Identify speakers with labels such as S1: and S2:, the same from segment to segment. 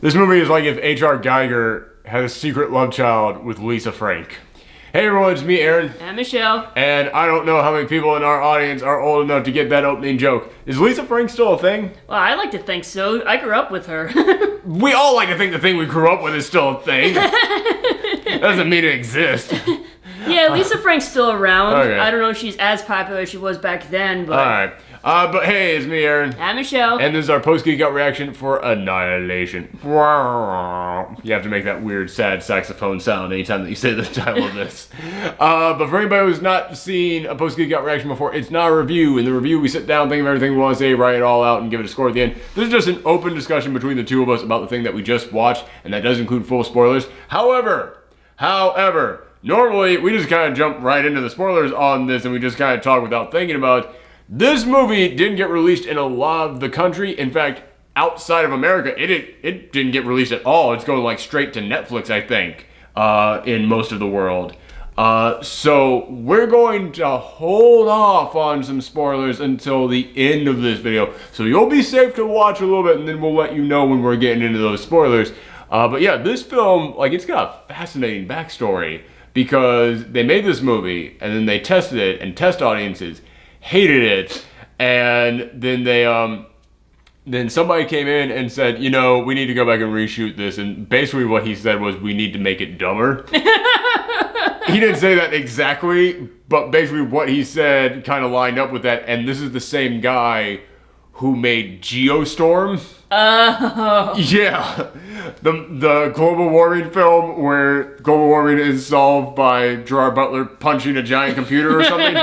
S1: This movie is like if H.R. Geiger had a secret love child with Lisa Frank. Hey everyone, it's me, Aaron.
S2: And Michelle.
S1: And I don't know how many people in our audience are old enough to get that opening joke. Is Lisa Frank still a thing?
S2: Well, I like to think so. I grew up with her.
S1: We all like to think the thing we grew up with is still a thing. Doesn't mean it exists.
S2: Yeah, Lisa Frank's still around.
S1: Okay.
S2: I don't know if she's as popular as she was back then, but...
S1: Alright. But hey, it's me, Aaron.
S2: And Michelle.
S1: And this is our post-Geekout reaction for Annihilation. You have to make that weird, sad saxophone sound anytime that you say the title of this. But for anybody who's not seen a post-Geekout reaction before, it's not a review. In the review, we sit down, think of everything we want to say, write it all out, and give it a score at the end. This is just an open discussion between the two of us about the thing that we just watched, and that does include full spoilers. However, normally, we just kind of jump right into the spoilers on this, and we just kind of talk without thinking about it. This movie didn't get released in a lot of the country. In fact, outside of America, it didn't get released at all. It's going like straight to Netflix, I think, in most of the world. So we're going to hold off on some spoilers until the end of this video. So you'll be safe to watch a little bit, and then we'll let you know when we're getting into those spoilers. But yeah, this film, like, it's got a fascinating backstory because they made this movie and then they tested it, and test audiences hated it, and then then somebody came in and said, you know, we need to go back and reshoot this, and basically what he said was, we need to make it dumber. He didn't say that exactly, but basically what he said kind of lined up with that, and this is the same guy who made Geostorm.
S2: Oh.
S1: Yeah, the global warming film where global warming is solved by Gerard Butler punching a giant computer or something.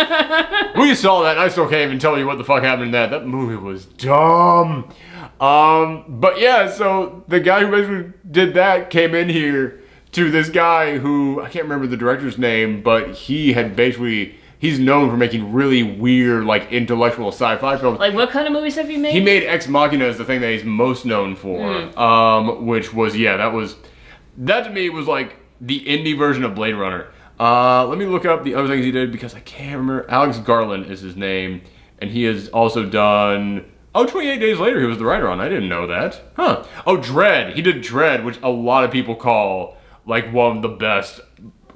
S1: We saw that, and I still can't even tell you what the fuck happened in that. That movie was dumb. But yeah, so the guy who basically did that came in here to this guy who, I can't remember the director's name, but he had basically... He's known for making really weird, like, intellectual sci-fi films.
S2: Like, what kind of movies have you made?
S1: He made Ex Machina as the thing that he's most known for. Which was, yeah, that to me was, like, the indie version of Blade Runner. Let me look up the other things he did, because I can't remember. Alex Garland is his name, and he has also done... Oh, 28 Days Later he was the writer on. I didn't know that. Huh. Oh, Dredd. He did Dredd, which a lot of people call, like, one of the best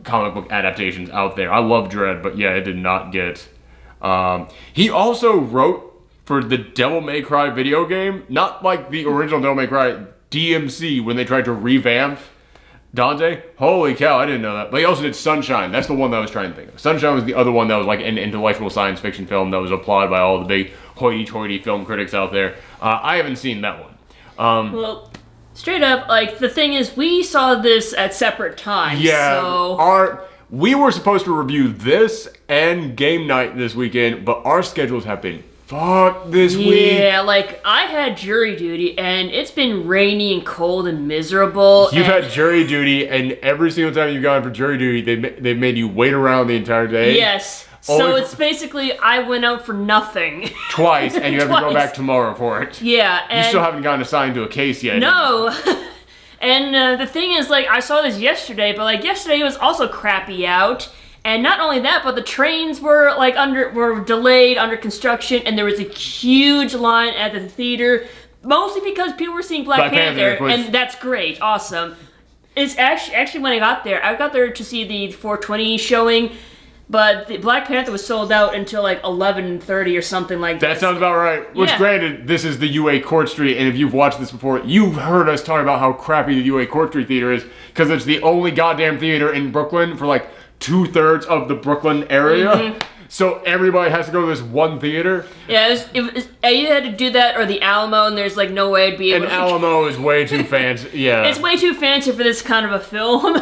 S1: comic book adaptations out there. I love Dredd, but yeah, it did not get... He also wrote for the Devil May Cry video game, not like the original Devil May Cry, DMC, when they tried to revamp Dante. Holy cow, I didn't know that. But he also did Sunshine. That's the one that I was trying to think of. Sunshine was the other one that was like an intellectual science fiction film that was applauded by all the big hoity-toity film critics out there. I haven't seen that one.
S2: Well, straight up, like, the thing is, we saw this at separate times,
S1: yeah,
S2: so...
S1: We were supposed to review this and Game Night this weekend, but our schedules have been fucked this week.
S2: Yeah, like, I had jury duty, and it's been rainy and cold and miserable.
S1: You've had jury duty, and every single time you've gone for jury duty, they've made you wait around the entire day.
S2: Yes. So it's basically, I went out for nothing.
S1: Twice, and you have to go back tomorrow for it.
S2: Yeah, and...
S1: You still haven't gotten assigned to a case yet.
S2: No! And the thing is, like, I saw this yesterday, but, like, yesterday it was also crappy out. And not only that, but the trains were, like, were delayed, under construction, and there was a huge line at the theater, mostly because people were seeing Black Panther, and that's great, awesome. It's actually when I got there to see the 420 showing, but the Black Panther was sold out until like 11:30 or something like that.
S1: That sounds about right. Which, granted, this is the UA Court Street, and if you've watched this before, you've heard us talk about how crappy the UA Court Street Theater is, because it's the only goddamn theater in Brooklyn for like 2/3 of the Brooklyn area. So everybody has to go to this one theater.
S2: Yeah, I either had to do that or the Alamo, and there's like no way I'd be able to...
S1: And Alamo is way too fancy, yeah.
S2: It's way too fancy for this kind of a film.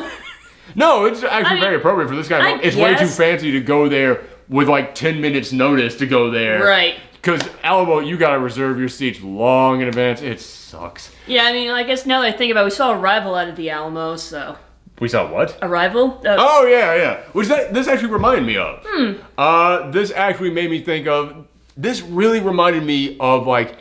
S1: No, it's actually very appropriate for this kind of film. It's way too fancy to go there with like 10 minutes notice to go there.
S2: Right.
S1: Because Alamo, you gotta reserve your seats long in advance. It sucks.
S2: Yeah, I mean, I guess now that I think about it, we saw Arrival out of the Alamo, so...
S1: We saw what?
S2: Arrival?
S1: Oh, yeah. Which this actually reminded me of. This actually made me think of... This really reminded me of, like,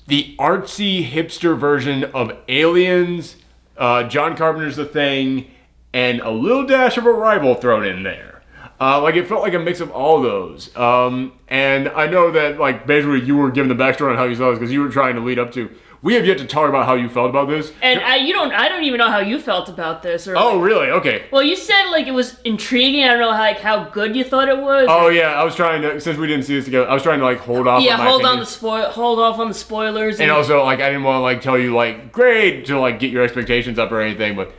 S1: the artsy hipster version of Aliens, John Carpenter's The Thing, and a little dash of Arrival thrown in there. Like, it felt like a mix of all those. And I know that, like, basically you were giving the backstory on how you saw this because you were trying to lead up to we have yet to talk about how you felt about this.
S2: And I don't even know how you felt about this. Or
S1: Oh, really? Okay.
S2: Well, you said like it was intriguing. I don't know how good you thought it was.
S1: Oh yeah, I was trying to, since we didn't see this together, I was trying to like hold off.
S2: Yeah,
S1: on my
S2: hold
S1: opinions.
S2: off on the spoilers.
S1: And also like I didn't want to like tell you like great to like get your expectations up or anything, but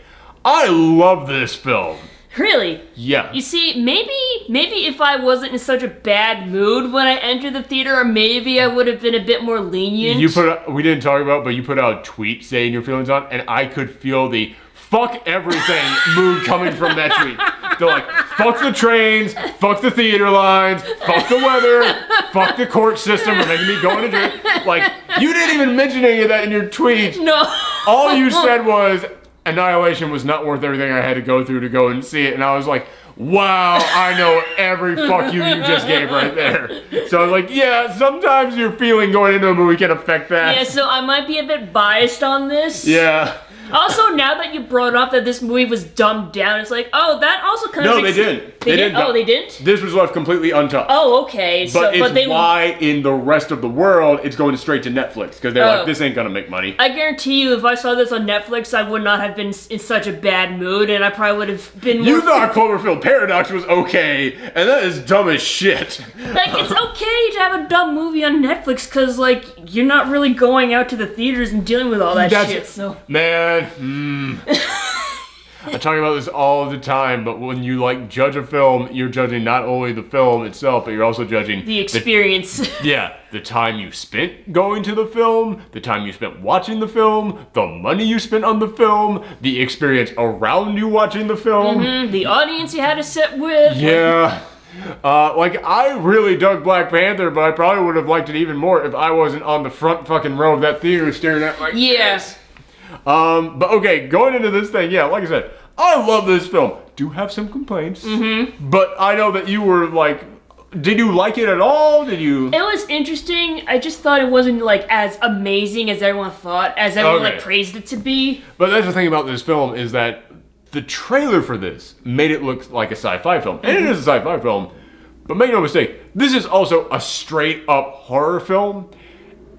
S1: I love this film.
S2: Really?
S1: Yeah.
S2: You see, maybe if I wasn't in such a bad mood when I entered the theater, maybe I would have been a bit more lenient.
S1: We didn't talk about, but you put out a tweet saying your feelings on, and I could feel the fuck everything mood coming from that tweet. They're like, fuck the trains, fuck the theater lines, fuck the weather, fuck the court system for making me go into jail. Like, you didn't even mention any of that in your tweet.
S2: No.
S1: All you said was, Annihilation was not worth everything I had to go through to go and see it, and I was like, wow, I know every fuck you just gave right there. So I was like, yeah, sometimes your feeling going into a movie can affect that.
S2: Yeah, so I might be a bit biased on this.
S1: Yeah.
S2: Also, now that you brought up that this movie was dumbed down, it's like, oh, that also kind of
S1: No, they didn't.
S2: They didn't? Oh, they didn't?
S1: This was left completely untouched.
S2: Oh, okay.
S1: But it's why in the rest of the world it's going straight to Netflix, because they're like, this ain't gonna make money.
S2: I guarantee you, if I saw this on Netflix, I would not have been in such a bad mood, and I probably would have been more...
S1: You thought Cloverfield Paradox was okay, and that is dumb as shit.
S2: Like, it's okay to have a dumb movie on Netflix, because, like, you're not really going out to the theaters and dealing with all that shit, so...
S1: Man, I talk about this all the time, but when you like judge a film, you're judging not only the film itself, but you're also judging
S2: the experience.
S1: The time you spent going to the film, the time you spent watching the film, the money you spent on the film, the experience around you watching the film,
S2: the audience you had to sit with.
S1: Yeah. Like, I really dug Black Panther, but I probably would have liked it even more if I wasn't on the front fucking row of that theater staring at like this. But okay, going into this thing, yeah, like I said, I love this film. Do have some complaints, but I know that you were like, did you like it at all? Did you?
S2: It was interesting. I just thought it wasn't like as amazing as everyone thought, as everyone like praised it to be.
S1: But that's the thing about this film is that the trailer for this made it look like a sci-fi film, and it is a sci-fi film. But make no mistake, this is also a straight-up horror film.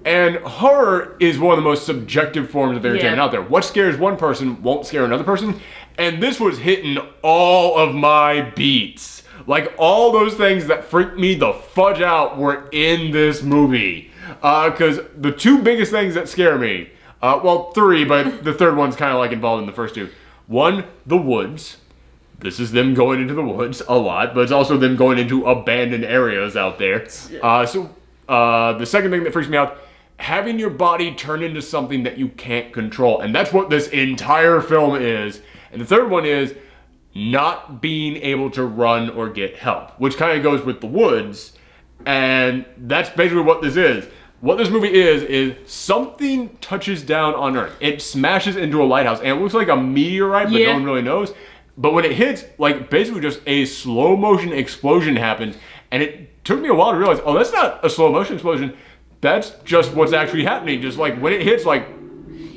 S1: And horror is one of the most subjective forms of entertainment out there. What scares one person won't scare another person. And this was hitting all of my beats. Like, all those things that freaked me the fudge out were in this movie. Because the two biggest things that scare me, well, three, but the third one's kind of like involved in the first two. One, the woods. This is them going into the woods a lot, but it's also them going into abandoned areas out there. The second thing that freaks me out, having your body turn into something that you can't control. And that's what this entire film is. And the third one is not being able to run or get help, which kind of goes with the woods. And that's basically what this is. What this movie is something touches down on Earth. It smashes into a lighthouse, and it looks like a meteorite, but no one really knows. But when it hits, like, basically just a slow motion explosion happens, and it took me a while to realize, oh, that's not a slow motion explosion. That's just what's actually happening. Just like when it hits, like...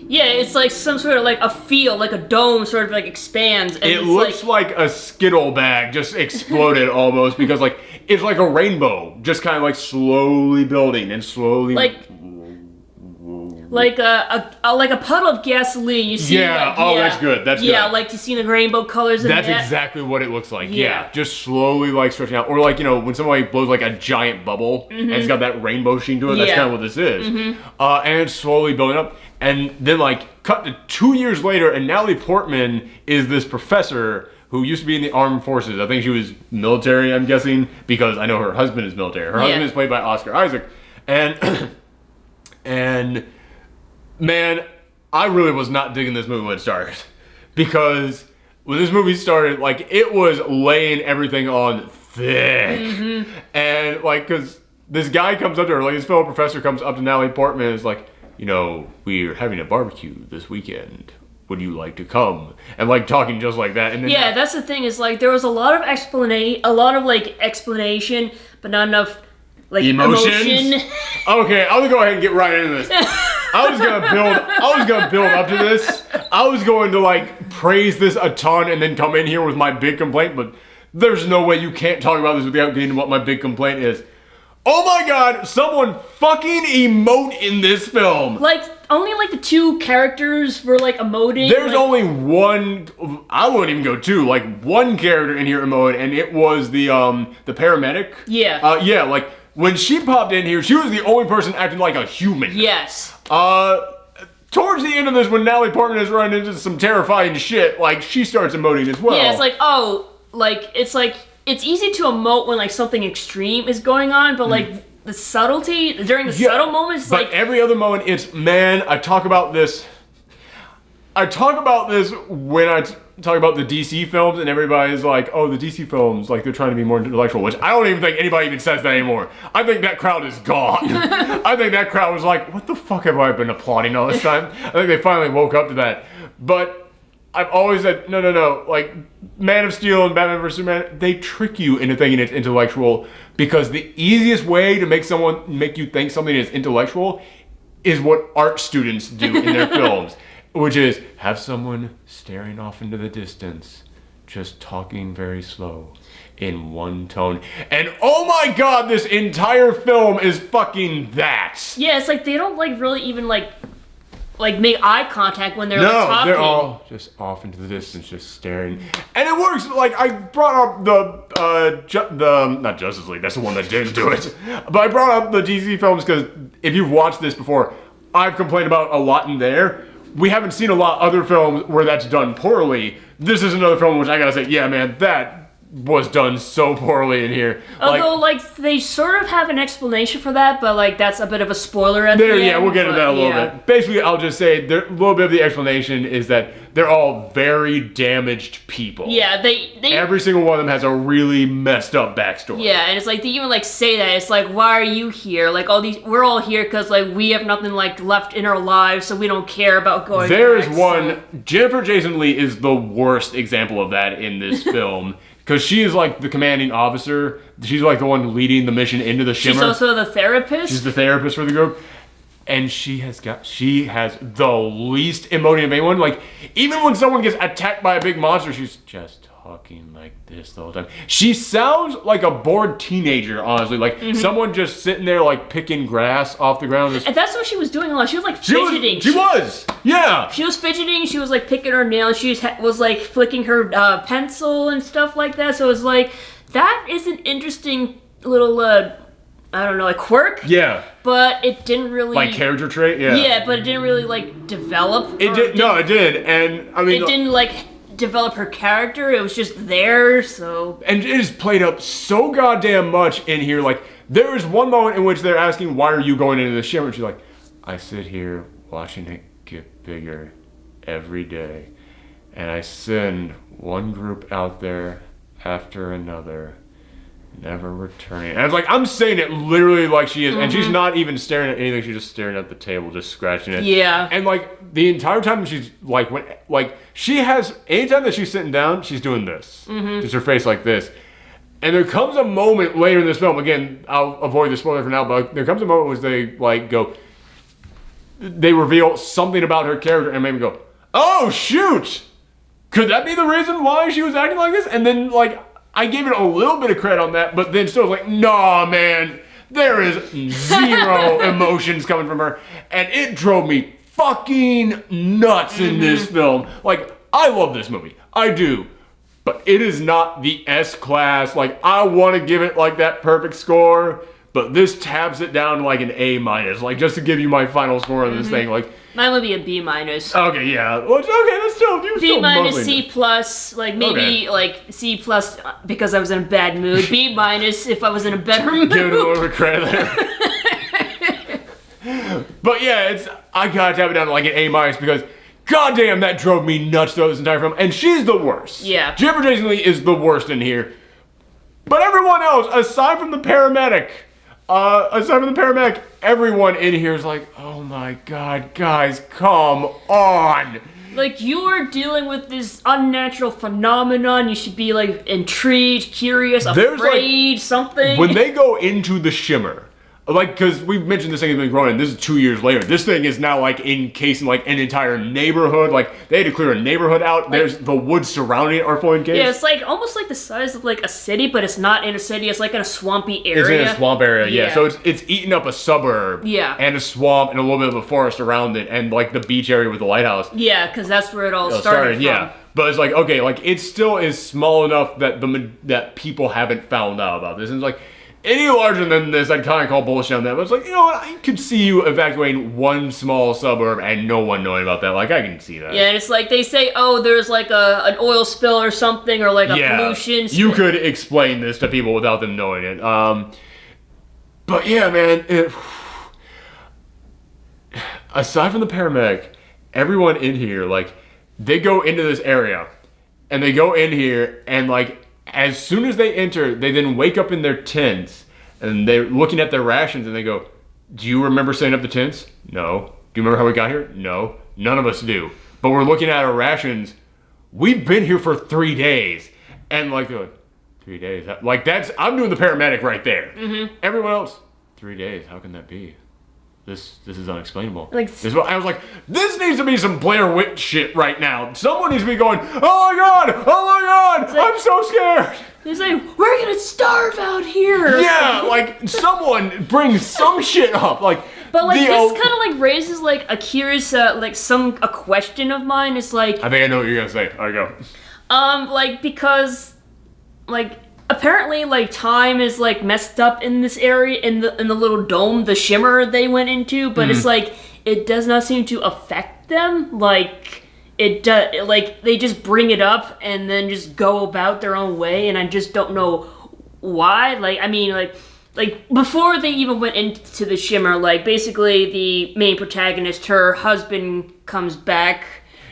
S2: Yeah, it's like some sort of like a field, like a dome sort of like expands. And
S1: it looks like a Skittle bag just exploded almost, because like it's like a rainbow just kind of like slowly building and slowly... Like a puddle of gasoline. You see? Yeah. That's good. That's good.
S2: Yeah, like you see the rainbow colors.
S1: That's exactly what it looks like. Yeah. Just slowly like stretching out, or like when somebody blows like a giant bubble and it's got that rainbow sheen to it. That's kind of what this is. And it's slowly building up, and then like cut to 2 years later, and Natalie Portman is this professor who used to be in the armed forces. I think she was military. I'm guessing because I know her husband is military. Her husband is played by Oscar Isaac, and man, I really was not digging this movie when it started. Because when this movie started, like, it was laying everything on thick. And, like, because this guy comes up to her, like, his fellow professor comes up to Natalie Portman and is like, we're having a barbecue this weekend. Would you like to come? And, like, talking just like that. And then
S2: that's the thing, is, like, there was a lot of explanation, but not enough, like, emotion.
S1: Okay, I'm gonna go ahead and get right into this. I was gonna build up to this. I was going to like praise this a ton and then come in here with my big complaint, but there's no way you can't talk about this without getting to what my big complaint is. Oh my god, someone fucking emote in this film.
S2: Like, only like the two characters were like emoting.
S1: There's
S2: like,
S1: only one. I wouldn't even go two. Like one character in here emoted, and it was the paramedic.
S2: Yeah.
S1: Yeah. Like when she popped in here, she was the only person acting like a human.
S2: Yes.
S1: Towards the end of this, when Natalie Portman is running into some terrifying shit, like she starts emoting as well.
S2: Yeah, it's like it's easy to emote when like something extreme is going on, but like the subtlety during the subtle moments,
S1: but
S2: like
S1: every other moment, it's man. I talk about this when I talk about the DC films, and everybody's like, "Oh, the DC films, like they're trying to be more intellectual," which I don't even think anybody even says that anymore. I think that crowd is gone. I think that crowd was like, "What the fuck have I been applauding all this time?" I think they finally woke up to that. But I've always said, no. Like Man of Steel and Batman vs Superman, they trick you into thinking it's intellectual because the easiest way to make you think something is intellectual is what art students do in their films. Which is have someone staring off into the distance, just talking very slow, in one tone. And oh my god, this entire film is fucking that.
S2: yeah, it's like they don't like really even like make eye contact when they're like talking.
S1: They're all just off into the distance, just staring. And it works. Like I brought up the not Justice League. That's the one that didn't do it. But I brought up the DC films because if you've watched this before, I've complained about a lot in there. We haven't seen a lot of other films where that's done poorly. This is another film which I gotta say, yeah, man, that was done so poorly in here.
S2: Although, like they sort of have an explanation for that, but like that's a bit of a spoiler at the end.
S1: Yeah, we'll get into that a little bit. Basically, I'll just say a little bit of the explanation is that they're all very damaged people.
S2: Yeah, they
S1: every single one of them has a really messed up backstory.
S2: Yeah, and it's like they even like say that it's like, why are you here? Like we're all here because like we have nothing like left in our lives, so we don't care about going.
S1: There is one. Jennifer Jason Leigh is the worst example of that in this film. Because she is like the commanding officer. She's like the one leading the mission into the Shimmer.
S2: She's also the therapist.
S1: She's the therapist for the group. And she has the least emoting of anyone. Like, even when someone gets attacked by a big monster, she's just talking like this the whole time. She sounds like a bored teenager, honestly. Like, someone just sitting there, like, picking grass off the ground.
S2: And that's what she was doing a lot. She was, like, fidgeting.
S1: She was! Yeah!
S2: She was fidgeting. She was, like, picking her nails. She was, like, flicking her pencil and stuff like that. So it was, like, that is an interesting little, I don't know, like, quirk.
S1: Yeah.
S2: But it didn't really...
S1: Like, character trait? Yeah.
S2: Yeah, but it didn't really, like, develop.
S1: It did. No, it did. And, I mean...
S2: It didn't, like... develop her character. It was just there, so...
S1: And it is played up so goddamn much in here. Like, there is one moment in which they're asking, why are you going into the Shimmer? And she's like, I sit here watching it get bigger every day. And I send one group out there after another, never returning. And it's like, I'm saying it literally like she is. And she's not even staring at anything. She's just staring at the table, just scratching it.
S2: Yeah.
S1: And like, the entire time she's like, she has, anytime that she's sitting down, she's doing this. Just her face like this. And there comes a moment later in this film, again, I'll avoid the spoiler for now, but there comes a moment where they like they reveal something about her character and make me go, oh shoot! Could that be the reason why she was acting like this? And then like, I gave it a little bit of credit on that, but then still like, nah man, there is zero emotions coming from her. And it drove me fucking nuts in this film. Like, I love this movie. I do. But it is not the S-class. Like, I want to give it, like, that perfect score. But this taps it down to, like, an A-. Like, just to give you my final score on this thing. Like,
S2: mine would be a B-.
S1: Okay, yeah. Well, okay, that's still...
S2: B-, C+, like, maybe, like, C+, because I was in a bad mood. B- if I was in a better mood.
S1: Give it a little bit of credit there. But, yeah, I gotta tap it down to, like, an A- because... goddamn, that drove me nuts throughout this entire film. And she's the worst.
S2: Yeah.
S1: Jennifer Jason Leigh is the worst in here. But everyone else, aside from the paramedic, everyone in here is like, oh my god, guys, come on.
S2: Like, you are dealing with this unnatural phenomenon. You should be, like, intrigued, curious, afraid, something.
S1: When they go into the Shimmer, Like, because we've mentioned this thing has been growing, and this is 2 years later. This thing is now, like, encasing, like, an entire neighborhood. Like, they had to clear a neighborhood out. There's the woods surrounding it are fully encased.
S2: Yeah, it's, like, almost like the size of, like, a city, but it's not in a city. It's, like, in a swampy area.
S1: It's in a swamp area, yeah. So it's eating up a suburb.
S2: Yeah.
S1: And a swamp and a little bit of a forest around it. And, like, the beach area with the lighthouse.
S2: Yeah, because that's where it all started from.
S1: Yeah. But it's like, okay, like, it still is small enough that that people haven't found out about this. And it's like, any larger than this, I'd kind of call bullshit on that. But it's like, you know what? I could see you evacuating one small suburb and no one knowing about that. Like, I can see that.
S2: Yeah, and it's like they say, oh, there's like an oil spill or something, or like a pollution spill.
S1: You could explain this to people without them knowing it. But yeah, man. Aside from the paramedic, everyone in here, like, they go into this area. And they go in here and, like, as soon as they enter, they then wake up in their tents and they're looking at their rations and they go, do you remember setting up the tents? No. Do you remember how we got here? No. None of us do. But we're looking at our rations. We've been here for 3 days. And like, 3 days? Like I'm doing the paramedic right there. Mm-hmm. Everyone else, 3 days, how can that be? This is unexplainable. I was like, this needs to be some Blair Witch shit right now. Someone needs to be going, oh my god, I'm so scared.
S2: He's like, we're gonna starve out here.
S1: Yeah, like someone brings some shit up, like.
S2: But like this kind of like raises like a curious, like a question of mine. It's like.
S1: I think I know what you're gonna say. All right, go.
S2: Like because, like. Apparently, like, time is, like, messed up in this area, in the little dome, the shimmer they went into, but it's, like, it does not seem to affect them, like, it does, like, they just bring it up and then just go about their own way, and I just don't know why, like, I mean, like, before they even went into the shimmer, like, basically the main protagonist, her husband comes back.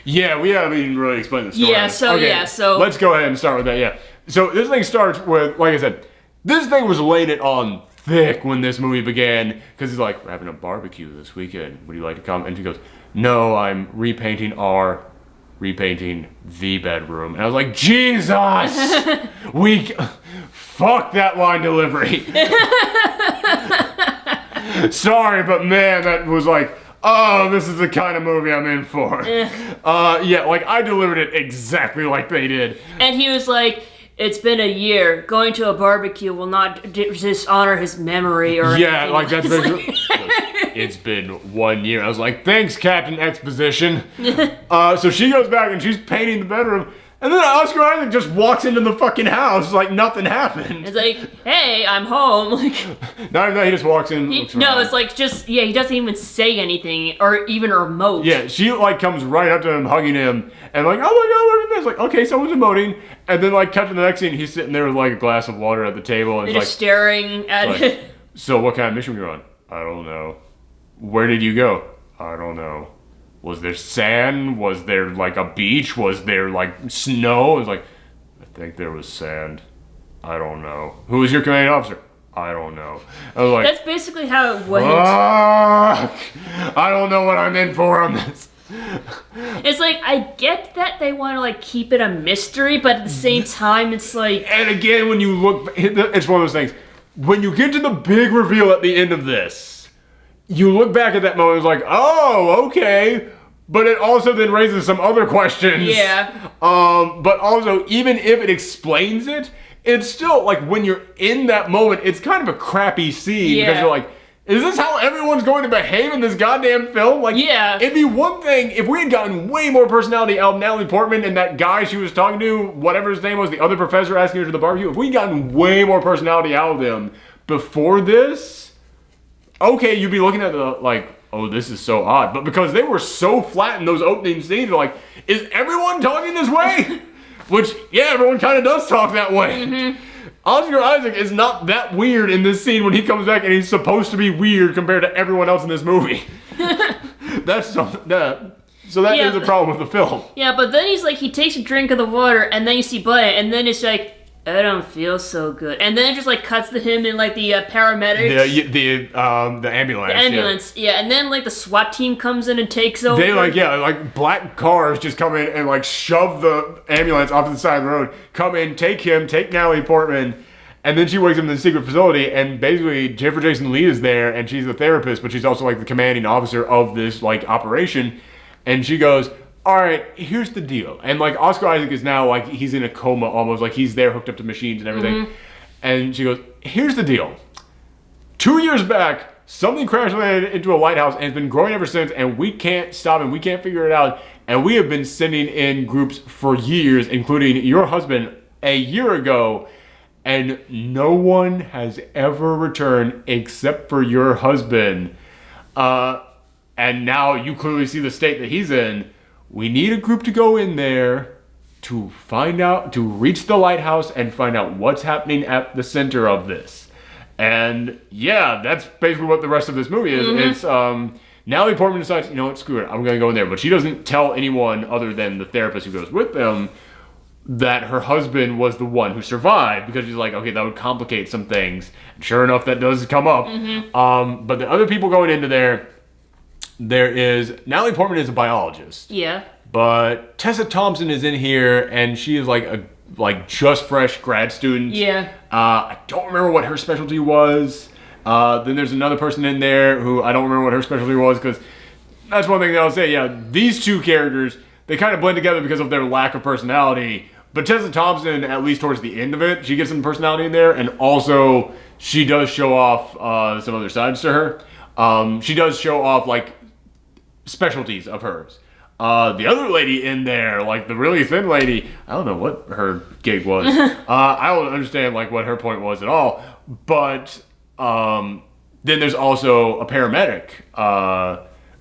S1: Yeah, we haven't even really explained the story.
S2: Yeah, so...
S1: Let's go ahead and start with that, yeah. So this thing starts with, like I said, this thing was laying it on thick when this movie began, because he's like, we're having a barbecue this weekend. Would you like to come? And she goes, no, I'm repainting the bedroom. And I was like, Jesus! Fuck that line delivery. Sorry, but man, that was like, oh, this is the kind of movie I'm in for. Yeah, like, I delivered it exactly like they did.
S2: And he was like, it's been a year. Going to a barbecue will not dishonor his memory or anything.
S1: Yeah, like, that's basically... It's been 1 year. I was like, thanks, Captain Exposition. So she goes back and she's painting the bedroom. And then Oscar Isaac just walks into the fucking house like nothing happened.
S2: It's like, hey, I'm home. Like,
S1: no, he just walks in.
S2: No, it's like just, yeah, he doesn't even say anything or even emote.
S1: Yeah, she like comes right up to him, hugging him, and like, oh my god, what is this? Like, okay, someone's emoting. And then like cut to the next scene, he's sitting there with like a glass of water at the table. And
S2: they're just like, staring at it.
S1: So what kind of mission were you on? I don't know. Where did you go? I don't know. Was there sand? Was there, like, a beach? Was there, like, snow? It was like, I think there was sand. I don't know. Who was your commanding officer? I don't know. I was like...
S2: That's basically how it went.
S1: Fuck! I don't know what I'm in for on this.
S2: It's like, I get that they want to, like, keep it a mystery, but at the same time, it's like...
S1: And again, when you look... It's one of those things. When you get to the big reveal at the end of this, you look back at that moment, it's like, oh, okay. But it also then raises some other questions.
S2: Yeah.
S1: But also, even if it explains it, it's still, like, when you're in that moment, it's kind of a crappy scene.
S2: Yeah.
S1: Because you're like, is this how everyone's going to behave in this goddamn film? Like,
S2: yeah.
S1: It'd be one thing if we had gotten way more personality out of Natalie Portman and that guy she was talking to, whatever his name was, the other professor asking her to the barbecue. If we'd gotten way more personality out of them before this... Okay, you'd be looking at the, like, oh, this is so odd. But because they were so flat in those opening scenes, you're like, is everyone talking this way? Which, yeah, everyone kind of does talk that way. Mm-hmm. Oscar Isaac is not that weird in this scene when he comes back and he's supposed to be weird compared to everyone else in this movie. That's something that... So that is a problem with the film.
S2: Yeah, but then he's like, he takes a drink of the water and then you see Bud, and then it's like, I don't feel so good. And then it just like cuts to him in like the paramedics.
S1: The ambulance.
S2: The ambulance, yeah. And then like the SWAT team comes in and takes over.
S1: They like black cars just come in and like shove the ambulance off to the side of the road. Come in, take him, take Natalie Portman. And then she wakes up in the secret facility, and basically Jennifer Jason Leigh is there, and she's the therapist, but she's also like the commanding officer of this like operation. And she goes, all right, here's the deal. And like Oscar Isaac is now like, he's in a coma almost, like he's there hooked up to machines and everything. And she goes, here's the deal. 2 years back, something crash landed into a lighthouse and it's been growing ever since, and we can't stop and we can't figure it out. And we have been sending in groups for years, including your husband a year ago, and no one has ever returned except for your husband. And now you clearly see the state that he's in. We need a group to go in there to find out, to reach the lighthouse and find out what's happening at the center of this. And yeah, that's basically what the rest of this movie is. It's Natalie Portman decides, you know what, screw it, I'm gonna go in there. But she doesn't tell anyone other than the therapist who goes with them that her husband was the one who survived, because she's like, okay, that would complicate some things. And sure enough, that does come up. But the other people going into there is Natalie Portman is a biologist.
S2: Yeah.
S1: But Tessa Thompson is in here, and she is like a just fresh grad student.
S2: Yeah.
S1: I don't remember what her specialty was. Then there's another person in there who I don't remember what her specialty was, because that's one thing that I'll say. Yeah, these two characters, they kind of blend together because of their lack of personality. But Tessa Thompson, at least towards the end of it, she gets some personality in there, and also she does show off some other sides to her. She does show off like specialties of hers. The other lady in there, like the really thin lady, I don't know what her gig was. I don't understand like what her point was at all. But then there's also a paramedic,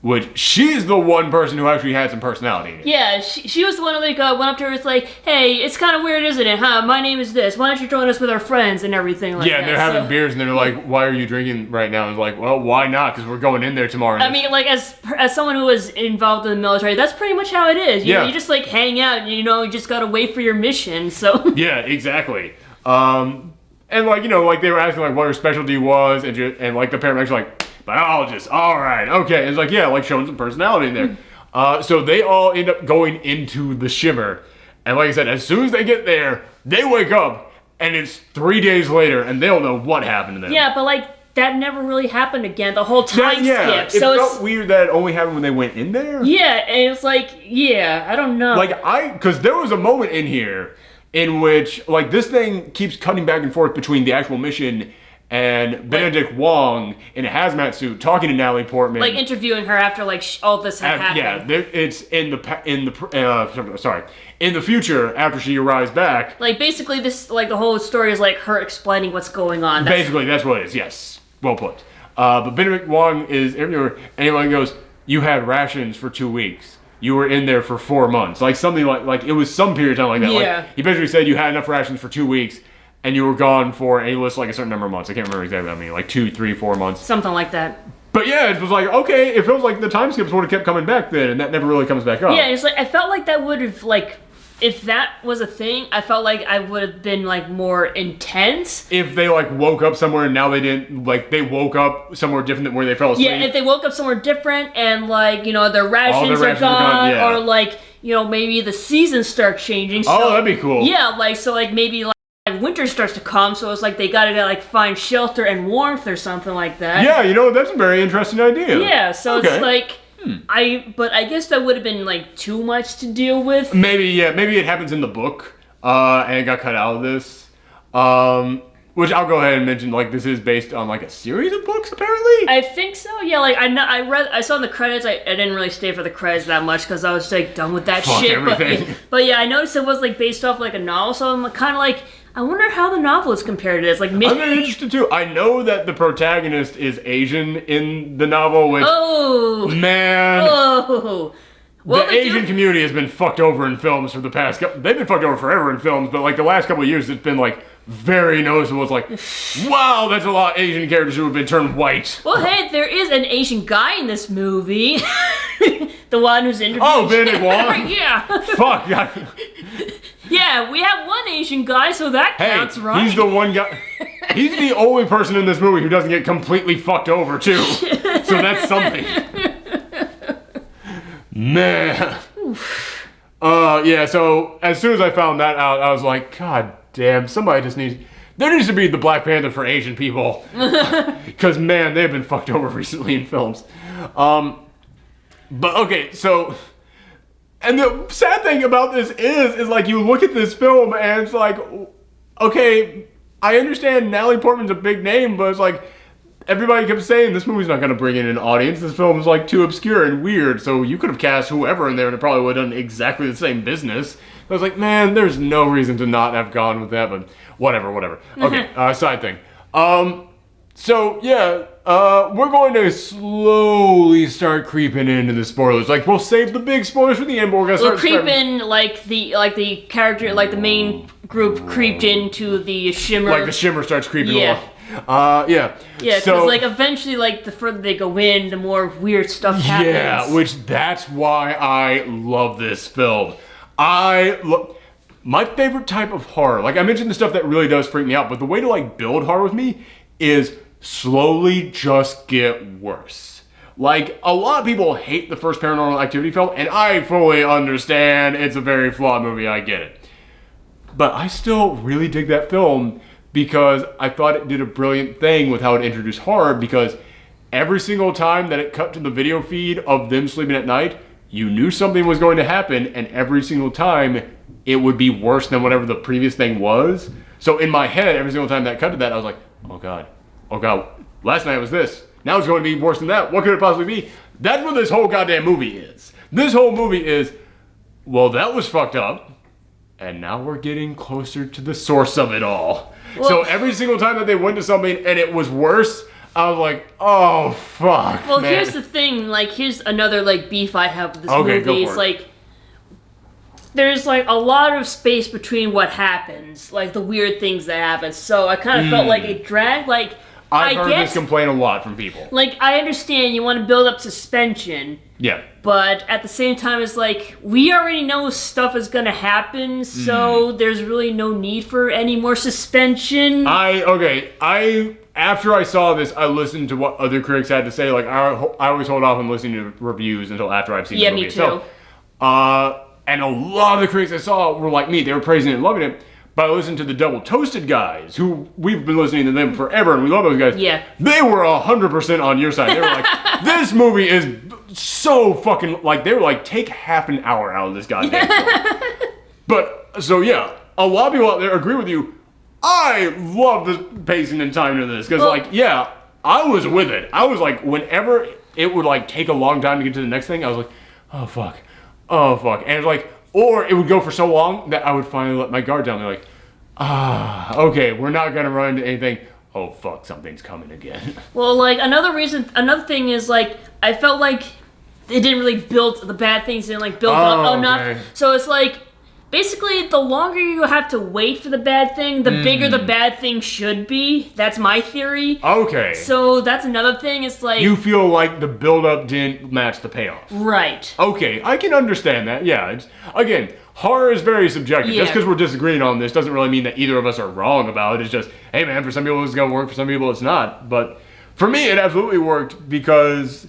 S1: which she's the one person who actually had some personality in it.
S2: Yeah, she was the one who like went up to her. It's like, hey, it's kind of weird, isn't it? Huh? My name is this. Why don't you join us with our friends and everything like that?
S1: Yeah, and they're having beers, and they're like, why are you drinking right now? And it's like, well, why not? Because we're going in there tomorrow.
S2: I mean, like, as someone who was involved in the military, that's pretty much how it is. You know, you just, like, hang out, and, you know, you just gotta wait for your mission, so...
S1: Yeah, exactly. And, like, you know, like, they were asking, like, what her specialty was, and like, the paramedics were like, biologist, all right, okay. It's like, yeah, like, showing some personality in there. So they all end up going into the shimmer. And like I said, as soon as they get there, they wake up, and it's 3 days later, and they don't know what happened to them.
S2: Yeah, but, like, that never really happened again. The whole time skip.
S1: It felt weird that it only happened when they went in there.
S2: Yeah, and it's like, yeah, I don't know.
S1: Like, because there was a moment in here in which, like, this thing keeps cutting back and forth between the actual mission and Benedict Wong in a hazmat suit talking to Natalie Portman,
S2: like interviewing her after like all this had happened.
S1: Yeah, it's in the future after she arrives back.
S2: Like basically, this like the whole story is like her explaining what's going on.
S1: That's what it is. Yes, well put. But Benedict Wong is interviewing her, and he goes, "You had rations for 2 weeks. You were in there for 4 months, like something like it was some period of time like that."
S2: Yeah.
S1: Like, he basically said you had enough rations for 2 weeks. And you were gone for, and he lists like a certain number of months. I can't remember exactly how many, like 2, 3, 4 months.
S2: Something like that.
S1: But yeah, it was like, okay, it feels like the time skips would have kept coming back then, and that never really comes back up.
S2: Yeah, it's like, I felt like that would have, like, if that was a thing, I felt like I would have been, like, more intense.
S1: If they, like, woke up somewhere and now they didn't, like, they woke up somewhere different than where they fell asleep.
S2: Yeah, if they woke up somewhere different and, like, you know, their rations are gone,
S1: yeah.
S2: or, like, you know, maybe the seasons start changing. So,
S1: that'd be cool.
S2: Yeah, like, so, like, maybe, like, winter starts to come, so it's like they gotta like find shelter and warmth or something like that.
S1: Yeah, you know, that's a very interesting idea.
S2: Yeah, so it's like I guess that would have been like too much to deal with.
S1: Maybe it happens in the book, and it got cut out of this. Which I'll go ahead and mention, like, this is based on like a series of books, apparently.
S2: I think so. Yeah, like I saw in the credits. I didn't really stay for the credits that much because I was like done with that shit.
S1: Everything.
S2: But yeah, I noticed it was like based off like a novel, so I'm kind of like, I wonder how the novel is compared to this. Like, maybe...
S1: I'm very interested too. I know that the protagonist is Asian in the novel, which man. Well, the Asian community has been fucked over in films for the past couple... They've been fucked over forever in films, but like the last couple of years, it's been like very noticeable. It's like, wow, that's a lot of Asian characters who have been turned white.
S2: Well, hey, there is an Asian guy in this movie. The one who's interviewed.
S1: Oh, Benedict Wong?
S2: Yeah.
S1: Fuck.
S2: Yeah, we have one Asian guy, so that counts, right?
S1: He's the one guy... He's the only person in this movie who doesn't get completely fucked over, too. So that's something. Man. Yeah, so as soon as I found that out, I was like, God damn, somebody just needs... There needs to be the Black Panther for Asian people. Because, man, they've been fucked over recently in films. But, okay, so... And the sad thing about this is like, you look at this film and it's like, okay, I understand Natalie Portman's a big name, but it's like, everybody kept saying this movie's not going to bring in an audience. This film is like too obscure and weird, so you could have cast whoever in there and it probably would have done exactly the same business. I was like, man, there's no reason to not have gone with that, but whatever. Okay, side thing. So, yeah, we're going to slowly start creeping into the spoilers. Like, we'll save the big spoilers for the end, but we're going to start...
S2: We'll creep in, like the character, like the main group creeped into the shimmer.
S1: Like the shimmer starts creeping along. Yeah.
S2: Yeah, because, like, eventually, like, the further they go in, the more weird stuff happens.
S1: Yeah, that's why I love this film. My favorite type of horror, like, I mentioned the stuff that really does freak me out, but the way to, like, build horror with me is slowly just get worse. Like, a lot of people hate the first Paranormal Activity film, and I fully understand it's a very flawed movie, I get it. But I still really dig that film because I thought it did a brilliant thing with how it introduced horror, because every single time that it cut to the video feed of them sleeping at night, you knew something was going to happen, and every single time it would be worse than whatever the previous thing was. So in my head, every single time that cut to that, I was like, oh god, last night was this. Now it's going to be worse than that. What could it possibly be? That's what this whole goddamn movie is. This whole movie is, well, that was fucked up, and now we're getting closer to the source of it all. Well, so every single time that they went to something and it was worse, I was like, oh, fuck,
S2: Well,
S1: man.
S2: Here's the thing, like, here's another, like, beef I have with this movie. It's like, there's, like, a lot of space between what happens, like, the weird things that happen. So I kind of felt like it dragged, like,
S1: I've heard this complaint a lot from people.
S2: Like, I understand you want to build up suspension.
S1: Yeah.
S2: But at the same time, it's like, we already know stuff is going to happen, so there's really no need for any more suspension.
S1: After I saw this, I listened to what other critics had to say. Like, I always hold off on listening to reviews until after I've seen the movie itself.
S2: Yeah, me too.
S1: And a lot of the critics I saw were like me. They were praising it and loving it. But I listened to the Double Toasted guys, who we've been listening to them forever, and we love those guys.
S2: Yeah.
S1: They were 100% on your side. They were like, this movie is so fucking, like, they were like, take half an hour out of this goddamn film. But, so yeah, a lot of people out there agree with you. I love the pacing and timing of this, because, like, yeah, I was with it. I was like, whenever it would, like, take a long time to get to the next thing, I was like, oh, fuck. And it was like, or it would go for so long that I would finally let my guard down. They're like, okay, we're not going to run into anything. Oh, fuck, something's coming again.
S2: Well, like, another thing is, like, I felt like it didn't really build, the bad things didn't, like, build up enough. Okay. So it's like, basically, the longer you have to wait for the bad thing, the bigger the bad thing should be. That's my theory. Okay. So that's another thing. It's like,
S1: you feel like the build-up didn't match the payoff.
S2: Right.
S1: Okay, I can understand that. Yeah. Again, horror is very subjective. Yeah. Just because we're disagreeing on this doesn't really mean that either of us are wrong about it. It's just, hey man, for some people it's going to work, for some people it's not. But for me, it absolutely worked because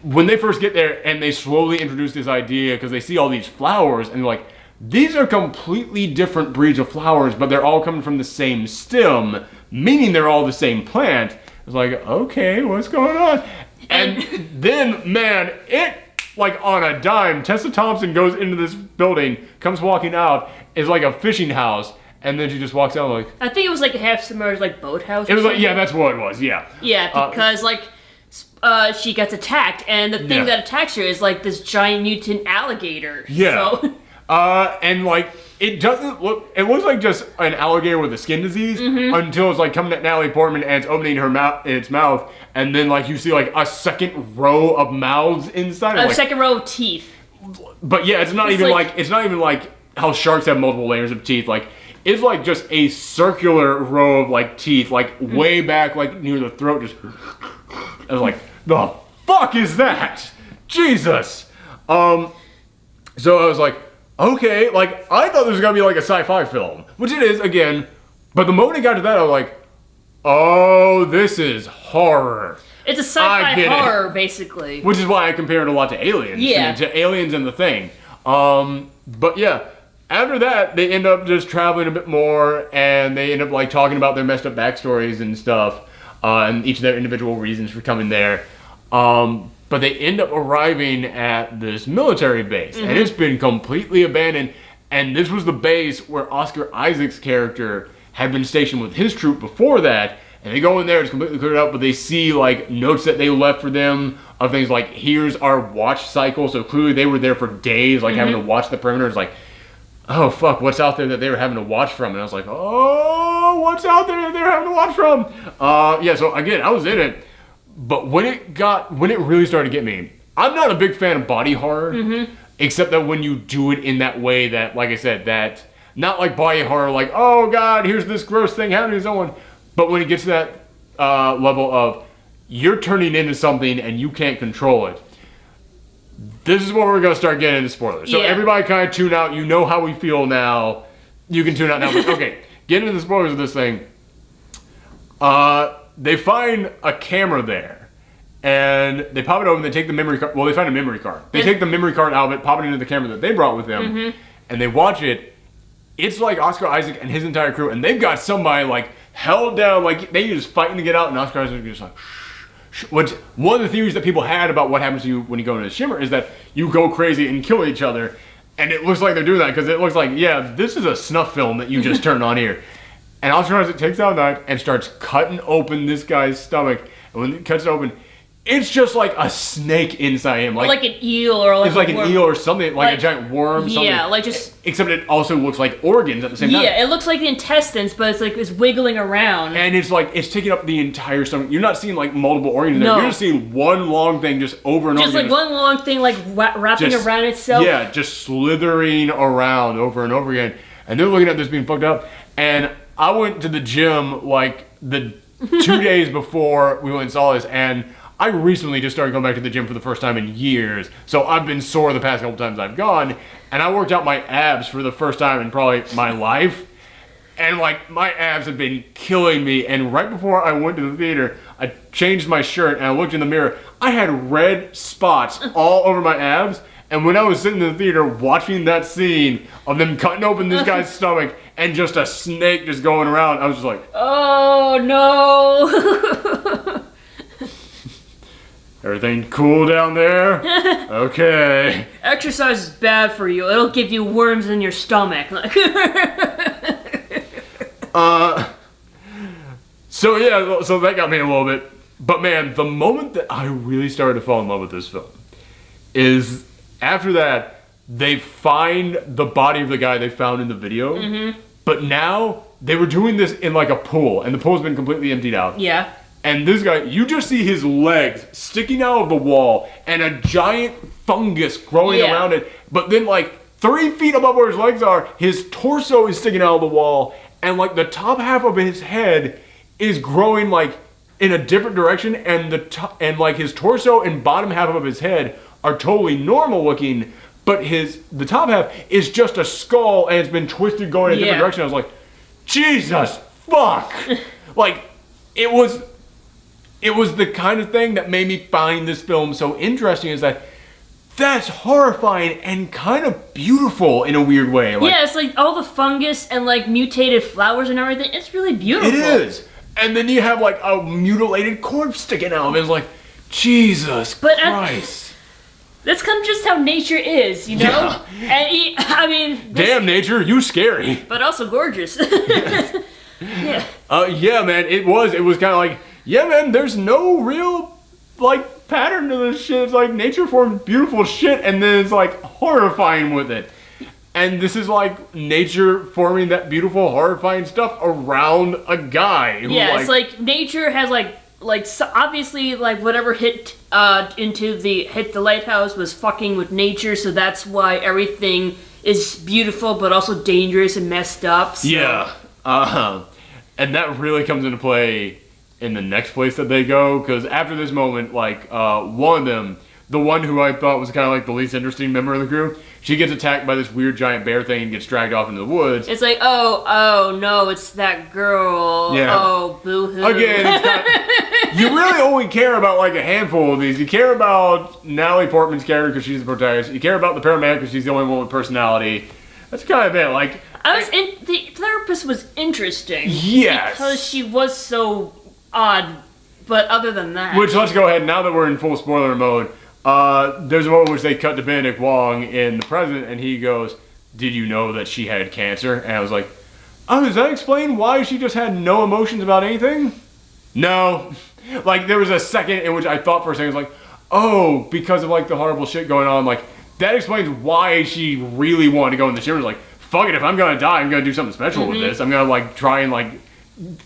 S1: when they first get there and they slowly introduce this idea, because they see all these flowers and they're like, these are completely different breeds of flowers, but they're all coming from the same stem, meaning they're all the same plant. It's like, okay, what's going on? And then, man, it, like on a dime, Tessa Thompson goes into this building, comes walking out, is like a fishing house, and then she just walks out like...
S2: I think it was like a half-submerged, like, boathouse.
S1: It was like, yeah, that's what it was, yeah.
S2: Yeah, because, she gets attacked, and the thing that attacks her is, like, this giant mutant alligator. Yeah. So...
S1: and like, it doesn't look, it looks like just an alligator with a skin disease until it's like coming at Natalie Portman and it's opening its mouth, and then like you see like a second row of mouths inside.
S2: A second row of teeth.
S1: But yeah, it's not even like how sharks have multiple layers of teeth. Like, it's like just a circular row of like teeth, like way back, like near the throat. Just, I was like, the fuck is that? Jesus. So I was like, okay, like, I thought this was gonna be like a sci-fi film, which it is, again, but the moment it got to that, I was like, oh, this is horror.
S2: It's a sci-fi horror, basically.
S1: Which is why I compare it a lot to Aliens.
S2: Yeah.
S1: To Aliens and The Thing. But yeah, After that, they end up just traveling a bit more, and they end up like talking about their messed up backstories and stuff, and each of their individual reasons for coming there. But they end up arriving at this military base, and it's been completely abandoned. And this was the base where Oscar Isaac's character had been stationed with his troop before that. And they go in there, it's completely cleared up, but they see like notes that they left for them of things like, here's our watch cycle. So clearly they were there for days, like having to watch the perimeter. It's like, oh fuck, what's out there that they were having to watch from? And I was like, oh, what's out there that they were having to watch from? Yeah, so again, I was in it. But when it really started to get me, I'm not a big fan of body horror, except that when you do it in that way that, like I said, that, not like body horror, like, oh god, here's this gross thing happening to someone, but when it gets to that level of, you're turning into something and you can't control it, this is where we're going to start getting into spoilers. So everybody kind of tune out, you know how we feel now, you can tune out now, but okay, get into the spoilers of this thing. They find a camera there, and they pop it open, they take the memory card, well, they find a memory card. They take the memory card out of it, pop it into the camera that they brought with them, and they watch it. It's like Oscar Isaac and his entire crew, and they've got somebody, like, held down, like, they just fighting to get out, and Oscar Isaac is just like, shh. Which, one of the theories that people had about what happens to you when you go into Shimmer is that you go crazy and kill each other, and it looks like they're doing that, because it looks like, yeah, this is a snuff film that you just turned on here. And Oscar Isaac takes out a knife and starts cutting open this guy's stomach. And when it cuts it open, it's just like a snake inside him.
S2: Like an eel or like
S1: it's like an eel or something, like a giant worm.
S2: Yeah,
S1: something.
S2: like just...
S1: Except it also looks like organs at the same time.
S2: Yeah, it looks like the intestines, but it's like it's wiggling around.
S1: And it's like, it's taking up the entire stomach. You're not seeing like multiple organs in there. You're just seeing one long thing just over and over again.
S2: Just like one long thing like wrapping around itself.
S1: Yeah, just slithering around over and over again. And they're looking at this being fucked up. And I went to the gym like the 2 days before we went and saw this, and I recently just started going back to the gym for the first time in years, so I've been sore the past couple times I've gone, and I worked out my abs for the first time in probably my life, and like my abs have been killing me. And right before I went to the theater, I changed my shirt and I looked in the mirror. I had red spots all over my abs. And when I was sitting in the theater watching that scene of them cutting open this guy's stomach and just a snake just going around, I was just like,
S2: oh no.
S1: Everything cool down there? Okay.
S2: Exercise is bad for you. It'll give you worms in your stomach.
S1: So yeah, so that got me a little bit. But man, the moment that I really started to fall in love with this film is after that, they find the body of the guy they found in the video, but now they were doing this in like a pool, and the pool's been completely emptied out.
S2: Yeah.
S1: And this guy, you just see his legs sticking out of the wall and a giant fungus growing around it, but then like 3 feet above where his legs are, his torso is sticking out of the wall, and like the top half of his head is growing like in a different direction, and like his torso and bottom half of his head are totally normal looking, but the top half is just a skull and it's been twisted going in a different direction. I was like, Jesus fuck! Like, it was the kind of thing that made me find this film so interesting, is that that's horrifying and kind of beautiful in a weird way. Like,
S2: yeah, it's like all the fungus and like mutated flowers and everything. It's really beautiful.
S1: It is. And then you have like a mutilated corpse sticking out of it. It's like, Jesus Christ.
S2: That's kind of just how nature is, you know?
S1: Yeah.
S2: And I mean...
S1: Damn, nature, you scary.
S2: But also gorgeous.
S1: Yeah, man, it was kind of like, yeah, man, there's no real, like, pattern to this shit. It's like nature forms beautiful shit, and then it's, like, horrifying with it. And this is, like, nature forming that beautiful, horrifying stuff around a guy. Who,
S2: yeah, it's like nature has, so obviously, like, whatever hit the lighthouse was fucking with nature, so that's why everything is beautiful, but also dangerous and messed up. So.
S1: Yeah. And that really comes into play in the next place that they go, because after this moment, like, one of them, the one who I thought was kind of like the least interesting member of the crew, she gets attacked by this weird giant bear thing and gets dragged off into the woods.
S2: It's like, oh no, it's that girl.
S1: Yeah.
S2: Oh, boo-hoo.
S1: Again, it's you really only care about like a handful of these. You care about Natalie Portman's character because she's the protagonist. You care about the paramedic because she's the only one with personality. That's kind of it. Like,
S2: the therapist was interesting.
S1: Yes.
S2: Because she was so odd, but other than that.
S1: Which, let's go ahead, now that we're in full spoiler mode, there's a moment in which they cut to Benedict Wong in the present, and he goes, "Did you know that she had cancer?" And I was like, oh, does that explain why she just had no emotions about anything? No. Like, there was a second in which I thought for a second, I was like, oh, because of, like, the horrible shit going on, like, that explains why she really wanted to go in the shimmer. Like, fuck it, if I'm gonna die, I'm gonna do something special with this. I'm gonna, like, try and, like,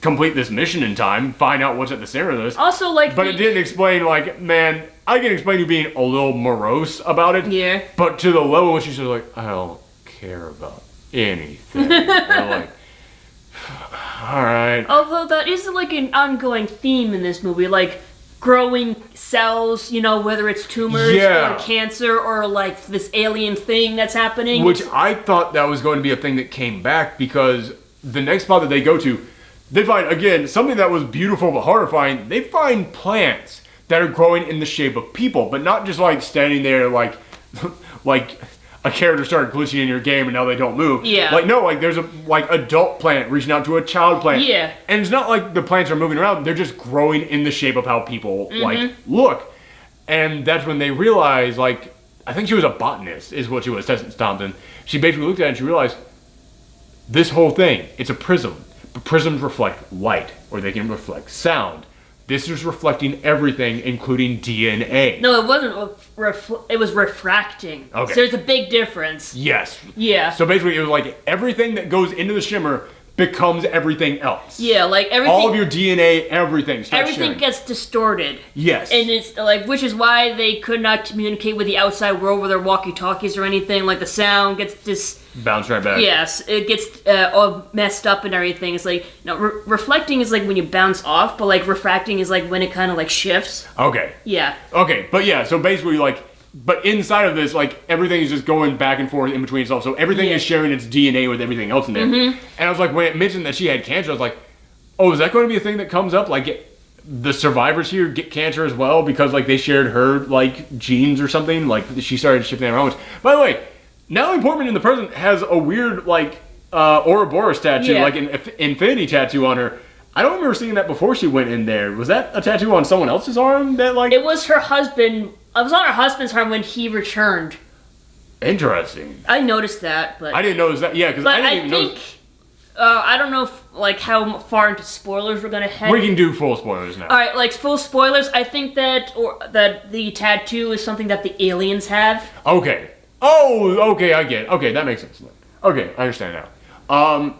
S1: complete this mission in time, find out what's at the center of this.
S2: Also, like,
S1: but it didn't explain, like, man, I can explain you being a little morose about it.
S2: Yeah.
S1: But to the level when she's just like, I don't care about anything. I'm like, alright.
S2: Although that is, like, an ongoing theme in this movie, like, growing cells, you know, whether it's tumors or cancer or, like, this alien thing that's happening.
S1: Which I thought that was going to be a thing that came back, because the next spot that they go to, they find, again, something that was beautiful but horrifying. They find plants that are growing in the shape of people, but not just, like, standing there, like, like a character started glitching in your game and now they don't move.
S2: Yeah.
S1: Like, no, like, there's a, like, adult plant reaching out to a child plant.
S2: Yeah.
S1: And it's not like the plants are moving around. They're just growing in the shape of how people, like, look. And that's when they realize, like, I think she was a botanist, is what she was, Tessa Thompson. She basically looked at it and she realized, this whole thing, it's a prism. But prisms reflect light, or they can reflect sound. This is reflecting everything, including DNA.
S2: No, it wasn't. It was refracting.
S1: Okay.
S2: So there's a big difference.
S1: Yes.
S2: Yeah.
S1: So basically, it was like everything that goes into the shimmer becomes everything else.
S2: Yeah, like everything.
S1: All of your DNA, everything starts
S2: Everything
S1: shimmering.
S2: gets distorted.
S1: Yes.
S2: And it's like, which is why they could not communicate with the outside world with their walkie-talkies or anything. Like the sound gets
S1: Bounce right back.
S2: Yes, it gets all messed up and everything. It's like, you know, reflecting is like when you bounce off, but like refracting is like when it kind of like shifts.
S1: Okay.
S2: Yeah.
S1: Okay, but yeah, so basically like, but inside of this, like, everything is just going back and forth in between itself. So everything is sharing its DNA with everything else in there. And I was like, when it mentioned that she had cancer, I was like, oh, is that going to be a thing that comes up? Like, the survivors here get cancer as well because, like, they shared her, like, genes or something? Like, she started shifting around. By the way, Natalie Portman in the present has a weird, like, Ouroboros tattoo, like an infinity tattoo on her. I don't remember seeing that before she went in there. Was that a tattoo on someone else's arm that, like...
S2: It was her husband. It was on her husband's arm when he returned.
S1: Interesting.
S2: I noticed that, but...
S1: I didn't notice that, yeah, because I didn't even notice...
S2: I don't know if, like, how far into spoilers we're gonna head.
S1: We can do full spoilers now.
S2: Alright, like, full spoilers, I think that the tattoo is something that the aliens have.
S1: Okay. Oh, okay, I get it. Okay, that makes sense. Okay, I understand now.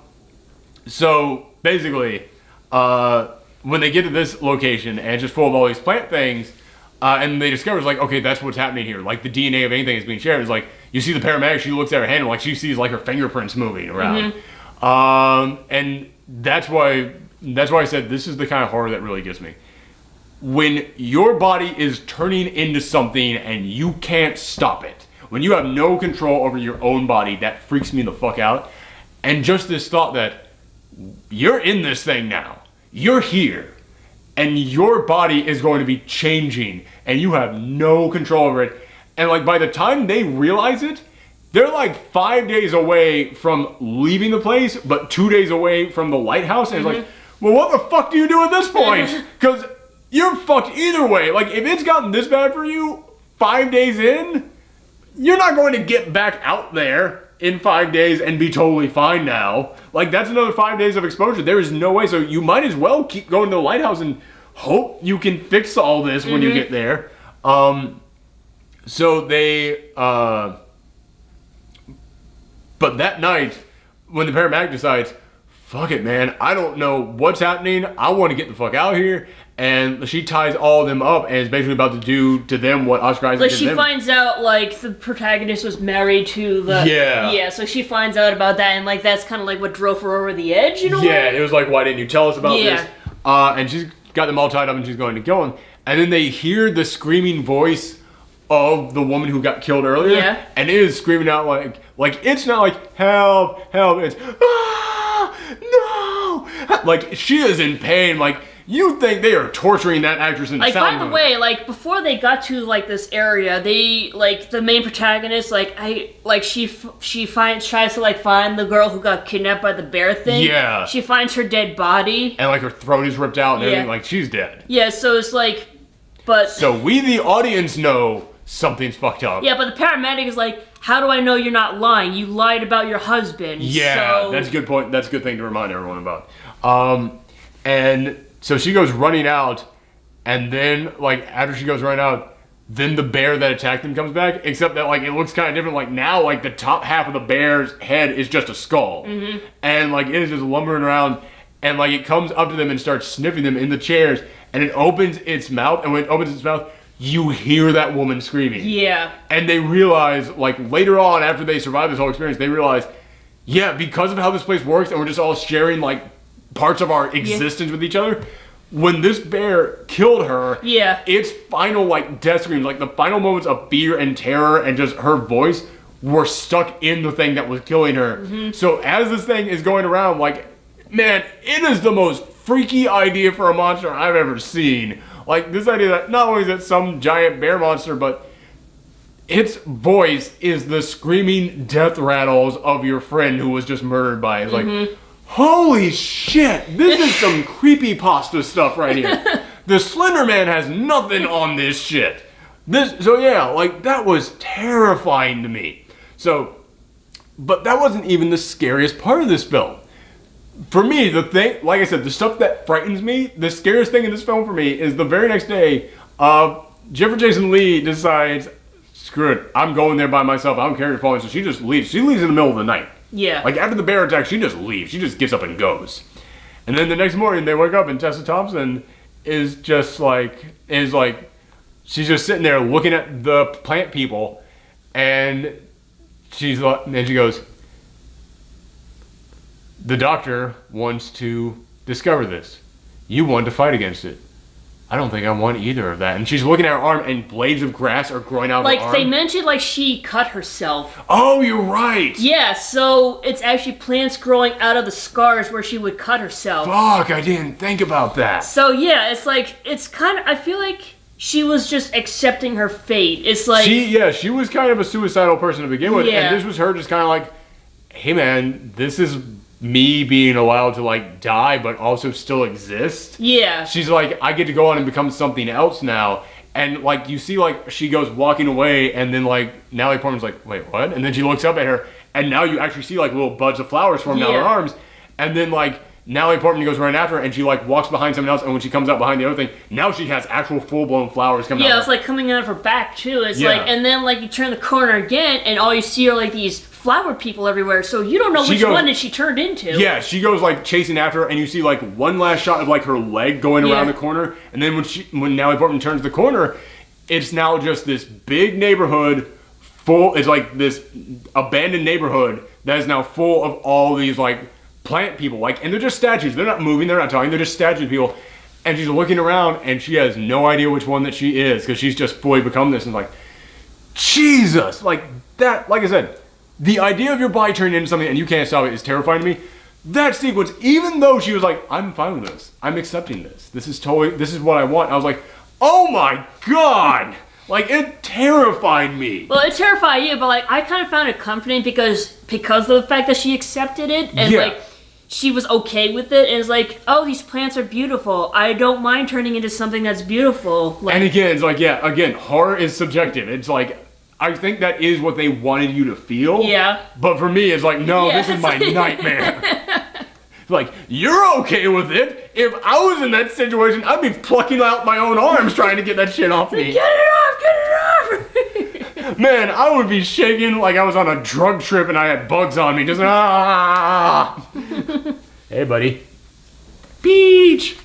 S1: So, basically, when they get to this location, and it's just full of all these plant things, and they discover, it's like, okay, that's what's happening here. Like, the DNA of anything is being shared. It's like, you see the paramedic, she looks at her hand, and, like, she sees, like, her fingerprints moving around. And that's why I said this is the kind of horror that really gets me. When your body is turning into something and you can't stop it, when you have no control over your own body, that freaks me the fuck out. And just this thought that you're in this thing now, you're here, and your body is going to be changing, and you have no control over it. And like by the time they realize it, they're like 5 days away from leaving the place, but 2 days away from the lighthouse. And it's like, well, what the fuck do you do at this point? Because you're fucked either way. Like, if it's gotten this bad for you 5 days in, you're not going to get back out there in 5 days and be totally fine now. Like, that's another 5 days of exposure. There is no way. So you might as well keep going to the lighthouse and hope you can fix all this when you get there. So they... But that night, when the paramedic decides, fuck it, man, I don't know what's happening, I want to get the fuck out of here, and she ties all of them up and is basically about to do to them what Oscar Isaac
S2: like
S1: did to
S2: she
S1: them.
S2: finds out, like, the protagonist was married to the... Yeah, so she finds out about that, and, like, that's kind of, like, what drove her over the edge, you know?
S1: Yeah, it was like, why didn't you tell us about this? And she's got them all tied up and she's going to go. And then they hear the screaming voice of the woman who got killed earlier.
S2: Yeah.
S1: And it is screaming out like it's not like, help, help, it's, ah, no! Like, she is in pain, like, you think they are torturing that actress in the
S2: Like,
S1: sound
S2: by the
S1: booth.
S2: way, like, before they got to, like, this area, they, like, the main protagonist, she tries to, like, find the girl who got kidnapped by the bear thing.
S1: Yeah.
S2: She finds her dead body.
S1: And, like, her throat is ripped out and
S2: Yeah.
S1: everything. Like, she's dead.
S2: Yeah, so it's like, but...
S1: So we, the audience, know something's fucked up.
S2: Yeah, but the paramedic is like, how do I know you're not lying? You lied about your husband.
S1: Yeah,
S2: so...
S1: that's a good point. That's a good thing to remind everyone about. And so she goes running out, and then, like, after she goes running out, then the bear that attacked them comes back, except that, like, it looks kind of different. Like, now, like, the top half of the bear's head is just a skull. Mm-hmm. And, like, it is just lumbering around, and, like, it comes up to them and starts sniffing them in the chairs, and it opens its mouth, and when it opens its mouth, you hear that woman screaming.
S2: Yeah.
S1: And they realize, like, later on, after they survive this whole experience, they realize, yeah, because of how this place works, and we're just all sharing, like, parts of our existence with each other, when this bear killed her, its final, like, death screams, like, the final moments of fear and terror and just her voice were stuck in the thing that was killing her. Mm-hmm. So as this thing is going around, like, man, it is the most freaky idea for a monster I've ever seen. Like, this idea that not only is it some giant bear monster, but its voice is the screaming death rattles of your friend who was just murdered by it. It's like, holy shit, this is some creepypasta stuff right here. The Slender Man has nothing on this shit. So yeah, like, that was terrifying to me. So, but that wasn't even the scariest part of this film. For me, the thing, like I said, the stuff that frightens me, the scariest thing in this film for me is the very next day, Jennifer Jason Leigh decides, screw it, I'm going there by myself, I don't care if you're following, so she just leaves. She leaves in the middle of the night.
S2: Yeah.
S1: Like, after the bear attack, she just leaves. She just gets up and goes. And then the next morning, they wake up and Tessa Thompson is just like, she's just sitting there looking at the plant people, and she goes, the doctor wants to discover this. You want to fight against it. I don't think I want either of that. And she's looking at her arm, and blades of grass are growing out of her arm.
S2: Like, they mentioned, like, she cut herself.
S1: Oh, you're right.
S2: Yeah, so it's actually plants growing out of the scars where she would cut herself.
S1: Fuck, I didn't think about that.
S2: So, yeah, it's like, it's kind of, I feel like she was just accepting her fate. It's like...
S1: She was kind of a suicidal person to begin with.
S2: Yeah.
S1: And this was her just kind of like, hey man, this is me being allowed to, like, die but also still exist.
S2: Yeah.
S1: She's like, I get to go on and become something else now. And, like, you see, like, she goes walking away, and then, like, Natalie Portman's like, wait, what? And then she looks up at her, and now you actually see, like, little buds of flowers form out of her arms. And then, like, Natalie Portman goes running after her, and she, like, walks behind someone else, and when she comes out behind the other thing, now she has actual full-blown flowers coming out of her.
S2: Yeah, it's, like, coming out of her back, too. It's like, and then, like, you turn the corner again, and all you see are, like, these flower people everywhere, so you don't know which one that she turned into.
S1: Yeah, she goes, like, chasing after her, and you see, like, one last shot of, like, her leg going around the corner, and then when Natalie Portman turns the corner, it's now just this big neighborhood it's like this abandoned neighborhood that is now full of all these, like, plant people, like, and they're just statues. They're not moving, they're not talking, they're just statue people. And she's looking around, and she has no idea which one that she is, because she's just fully become this, and like, Jesus! Like, that, like I said, the idea of your body turning into something and you can't stop it is terrifying to me. That sequence, even though she was like, I'm fine with this, I'm accepting this, this is what I want, I was like, oh my god! Like, it terrified me.
S2: Well, it terrified you, but, like, I kind of found it comforting because of the fact that she accepted it, and, like, she was okay with it, and it's like, oh, these plants are beautiful. I don't mind turning into something that's beautiful. Like,
S1: and again, it's like, yeah, again, horror is subjective. It's like, I think that is what they wanted you to feel.
S2: Yeah.
S1: But for me, it's like, no, this is my nightmare. Like, you're okay with it. If I was in that situation, I'd be plucking out my own arms trying to get that shit off me.
S2: Get it off! Get it off!
S1: Man, I would be shaking like I was on a drug trip and I had bugs on me. Just, ah! Hey, buddy. Beach!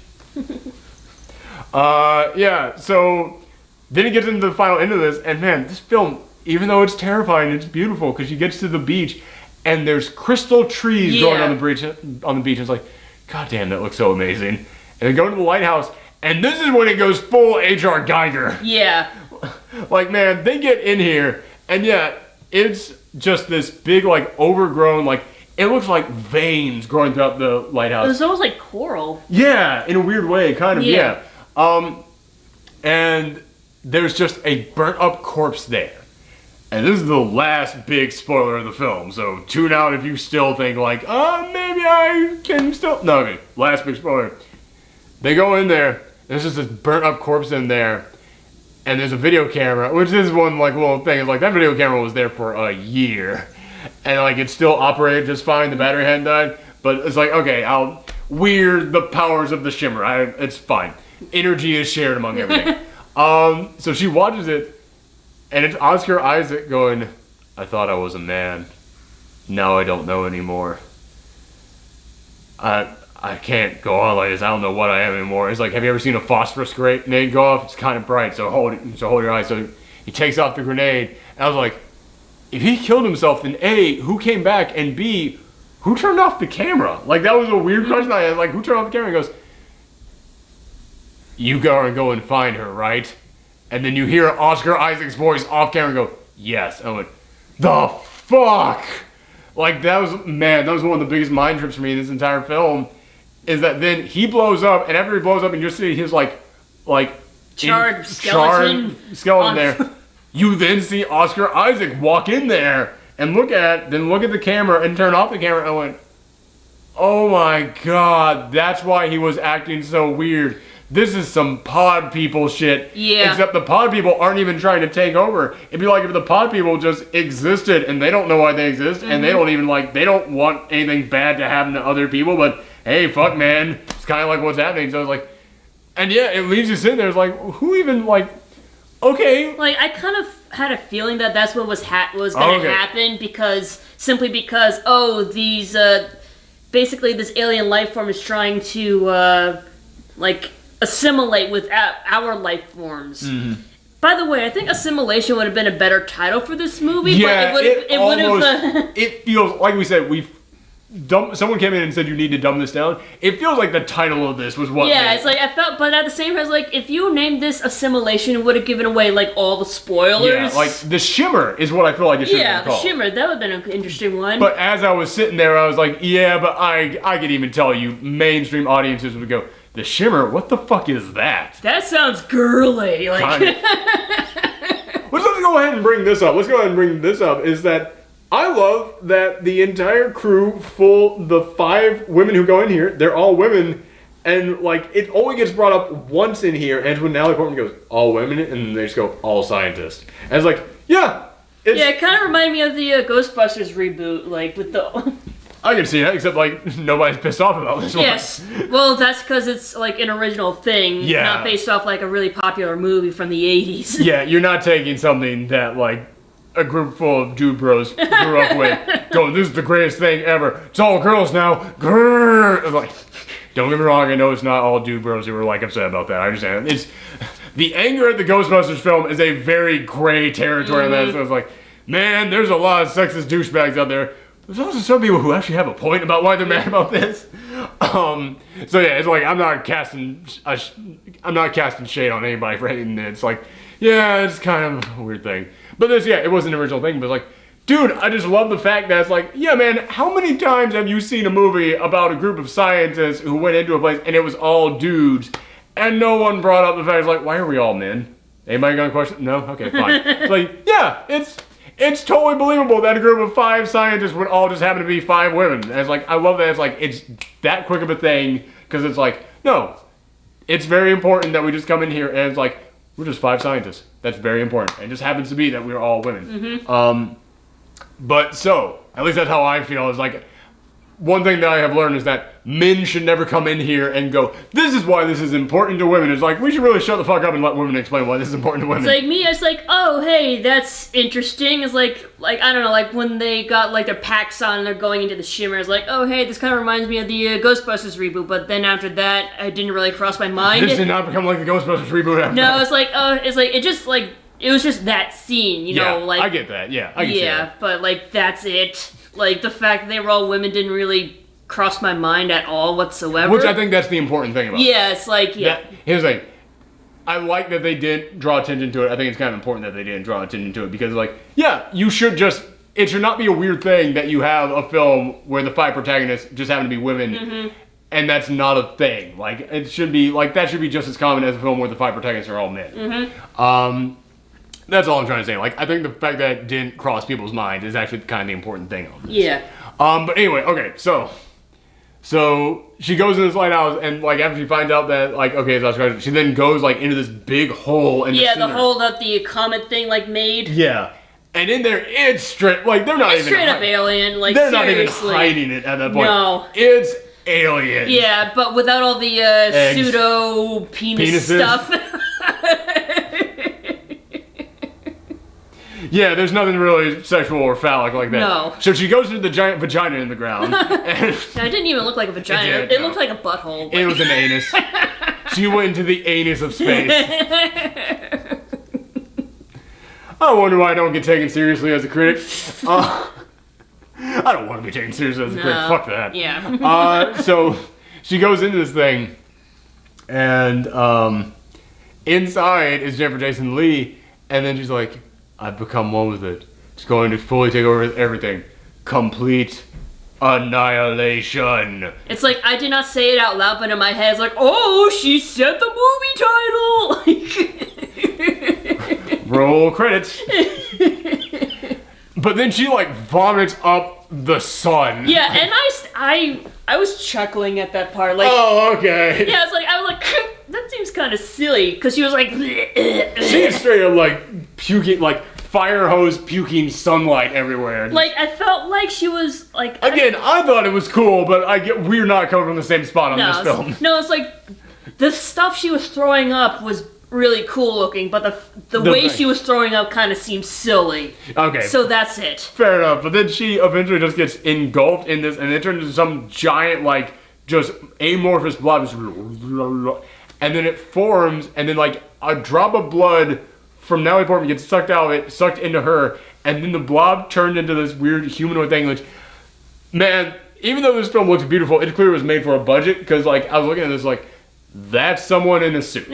S1: Yeah, so then it gets into the final end of this, and man, this film, even though it's terrifying, it's beautiful because she gets to the beach and there's crystal trees growing on the beach. And it's like, god damn, that looks so amazing. And then go to the lighthouse, and this is when it goes full H.R. Geiger.
S2: Yeah.
S1: Like, man, they get in here, and yeah, it's just this big, like, overgrown, like, it looks like veins growing throughout the lighthouse.
S2: It was almost like coral.
S1: Yeah, in a weird way, kind of, yeah. And there's just a burnt up corpse there. And this is the last big spoiler of the film, so tune out if you still think like, maybe I can still... No, okay, last big spoiler. They go in there, there's just this burnt up corpse in there, and there's a video camera, which is one like little thing, is like that video camera was there for a year. And like it still operated just fine, the battery hadn't died, but it's like, okay, I'll weird the powers of the shimmer, it's fine. Energy is shared among everything. So she watches it, and it's Oscar Isaac going, I thought I was a man. Now I don't know anymore. I can't go on like this. I don't know what I am anymore. It's like, have you ever seen a phosphorus grenade go off? It's kind of bright, so hold your eyes. So he takes off the grenade, and I was like, if he killed himself, then A, who came back, and B, who turned off the camera? Like, that was a weird question I had. Like, who turned off the camera? He goes, you go and find her, right? And then you hear Oscar Isaac's voice off camera go, yes. I went, the fuck? Like, that was one of the biggest mind trips for me in this entire film, is that then he blows up, and after he blows up and you see his, like
S2: charred skeleton
S1: there, you then see Oscar Isaac walk in there and look at the camera and turn off the camera, and I went, oh my god, that's why he was acting so weird. This is some pod people shit.
S2: Yeah.
S1: Except the pod people aren't even trying to take over. It'd be like if the pod people just existed and they don't know why they exist, and they don't even they don't want anything bad to happen to other people, but hey, fuck man, it's kind of like what's happening. So it's like, and yeah, it leaves you sitting there, it's like, who even okay.
S2: Like, I kind of had a feeling that that's what was going to happen, simply because, these, basically this alien life form is trying to, assimilate with our life forms. Mm-hmm. By the way, I think Assimilation would have been a better title for this movie.
S1: Yeah,
S2: but it would have...
S1: It feels, like we said, someone came in and said you need to dumb this down. It feels like the title of this was what...
S2: Yeah, it's like, I felt, but at the same time, it's like, if you named this Assimilation, it would have given away, all the spoilers.
S1: Yeah, like, the shimmer is what I feel like it should have been called.
S2: Yeah, the shimmer, that would have been an interesting one.
S1: But as I was sitting there, I was like, yeah, but I could even tell you, mainstream audiences would go, the shimmer, what the fuck is that?
S2: That sounds girly.
S1: Let's go ahead and bring this up. Is that I love that the entire crew, the 5 women who go in here, they're all women, and it only gets brought up once in here, and it's when Natalie Portman goes, all women, and they just go, all scientists. And it's like, yeah.
S2: It kind of reminded me of the Ghostbusters reboot, with the...
S1: I can see that, except nobody's pissed off about this one.
S2: Yes. Well, that's because it's an original thing, not based off a really popular movie from the 80s.
S1: Yeah, you're not taking something that a group full of dude bros grew up with, going, this is the greatest thing ever. It's all girls now. Grrr. Don't get me wrong, I know it's not all dude bros who were upset about that. I understand. It's the anger at the Ghostbusters film is a very gray territory on that. So it's man, there's a lot of sexist douchebags out there. There's also some people who actually have a point about why they're mad about this. So yeah, it's I'm not casting shade on anybody for hating it. It's it's kind of a weird thing. But it wasn't an original thing, but dude, I just love the fact that it's yeah man, how many times have you seen a movie about a group of scientists who went into a place and it was all dudes, and no one brought up the fact, why are we all men? Anybody gonna question? No? Okay, fine. It's it's totally believable that a group of 5 scientists would all just happen to be 5 women. And it's I love that it's that quick of a thing, because it's no, it's very important that we just come in here and it's we're just 5 scientists. That's very important. It just happens to be that we're all women. Mm-hmm. But so, at least that's how I feel, is one thing that I have learned is that men should never come in here and go, this is why this is important to women. It's we should really shut the fuck up and let women explain why this is important to women.
S2: It's oh, hey, that's interesting. It's I don't know, when they got their packs on and they're going into the shimmer, it's oh, hey, this kind of reminds me of the Ghostbusters reboot, but then after that, it didn't really cross my mind.
S1: This did not become the Ghostbusters reboot after
S2: No,
S1: that.
S2: it was just that scene, you know,
S1: I get that, I can see that.
S2: But that's it. The fact that they were all women didn't really cross my mind at all whatsoever.
S1: Which I think that's the important thing about it.
S2: Yeah, it's
S1: Here's the thing. I like that they didn't draw attention to it. I think it's kind of important that they didn't draw attention to it, because you should just it should not be a weird thing that you have a film where the 5 protagonists just happen to be women, and that's not a thing. Like, it should be, like, that should be just as common as a film where the 5 protagonists are all men. That's all I'm trying to say. Like, I think the fact that it didn't cross people's minds is actually kind of the important thing on this.
S2: Yeah.
S1: But anyway, okay, so she goes in this lighthouse, and, like, after she finds out that, like, okay, so she then goes, like, into this big hole in the center.
S2: the hole that the comet thing, like, made.
S1: Yeah. And in there, it's straight, like, they're not
S2: It's
S1: even...
S2: straight up alien, like,
S1: they're
S2: seriously.
S1: not even hiding it at that point.
S2: No.
S1: It's alien.
S2: Yeah, but without all the pseudo-penis
S1: Penises?
S2: stuff.
S1: Yeah, there's nothing really sexual or phallic like that.
S2: No.
S1: So she goes into the giant vagina in the ground. And
S2: No, it didn't even look like a vagina.
S1: It did,
S2: It
S1: no.
S2: looked like a butthole.
S1: it was an anus. She went into the anus of space. I wonder why I don't get taken seriously as a critic. I don't want to be taken seriously as a critic. Fuck that.
S2: Yeah.
S1: So she goes into this thing, and inside is Jennifer Jason Leigh, and then she's like, I've become one with it. It's going to fully take over everything. Complete annihilation.
S2: It's like, I did not say it out loud, but in my head, it's like, oh, she said the movie title!
S1: Roll credits. But then she, like, vomits up the sun.
S2: Yeah, and I was chuckling at that part, like,
S1: Oh, okay.
S2: yeah, I was like, that seems kind of silly, because she was like,
S1: She's straight up, like, puking, like, fire hose puking sunlight everywhere.
S2: like, I felt like she was, like...
S1: Again, I thought it was cool, but we're not coming from the same spot on this film.
S2: No, it's like, the stuff she was throwing up was really cool looking, but the way she was throwing up kind of seemed silly.
S1: Okay.
S2: So that's it.
S1: Fair enough, but then she eventually just gets engulfed in this, and it turns into some giant, like, just amorphous blob, and then it forms, and then, like, a drop of blood from Natalie Portman gets sucked out of it, sucked into her, and then the blob turned into this weird humanoid thing, which, man, even though this film looks beautiful, it clearly was made for a budget, because, like, I was looking at this, like, that's someone in a suit.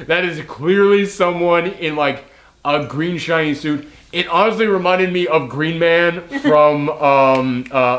S1: That is clearly someone in, like, a green shiny suit. It honestly reminded me of Green Man from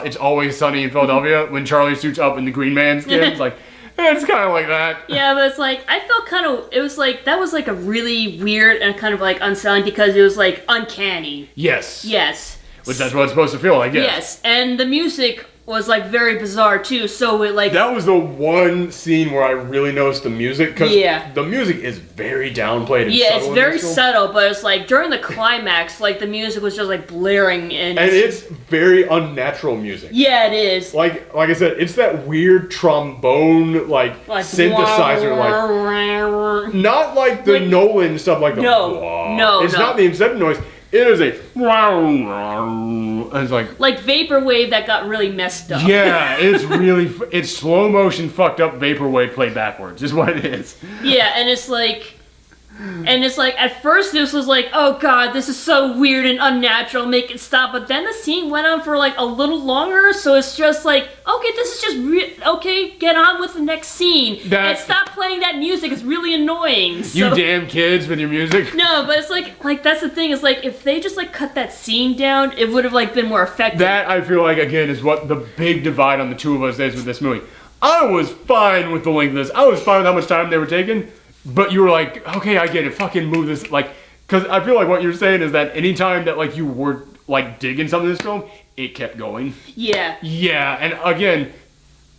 S1: It's Always Sunny in Philadelphia, when Charlie suits up in the Green Man skin. It's like, it's kind of like that.
S2: Yeah, but it's like, I felt kind of, it was like, that was like a really weird and kind of like unsettling because it was like uncanny.
S1: Yes.
S2: Yes.
S1: Which that's what it's supposed to feel like, yes.
S2: Yes, and the music was like very bizarre too, so it like...
S1: That was the one scene where I really noticed the music, because the music is very downplayed and
S2: yeah,
S1: subtle
S2: it's
S1: in
S2: very
S1: this film.
S2: subtle, but it's like during the climax, like the music was just like blaring and
S1: it's very unnatural music.
S2: Yeah, it is.
S1: Like I said, it's that weird trombone, like synthesizer, like not like the Nolan stuff, like the it's not the Inception noise. It is a and it's
S2: like vaporwave that got really messed up.
S1: Yeah, it's really it's slow motion fucked up vaporwave played backwards is what it is.
S2: Yeah, and it's like at first this was like, oh god, this is so weird and unnatural, make it stop. But then the scene went on for like a little longer, so it's just like, okay, this is just okay, get on with the next scene. And stop playing that music, it's really annoying. So.
S1: You damn kids with your music.
S2: No, but it's like that's the thing, is like if they just like cut that scene down, it would have like been more effective.
S1: That I feel like again is what the big divide on the two of us is with this movie. I was fine with the length of this. I was fine with how much time they were taking. But you were like, okay, I get it, fucking move this, like, because I feel like what you're saying is that anytime that, like, you were, like, digging something in this film, it kept going.
S2: Yeah.
S1: Yeah, and again,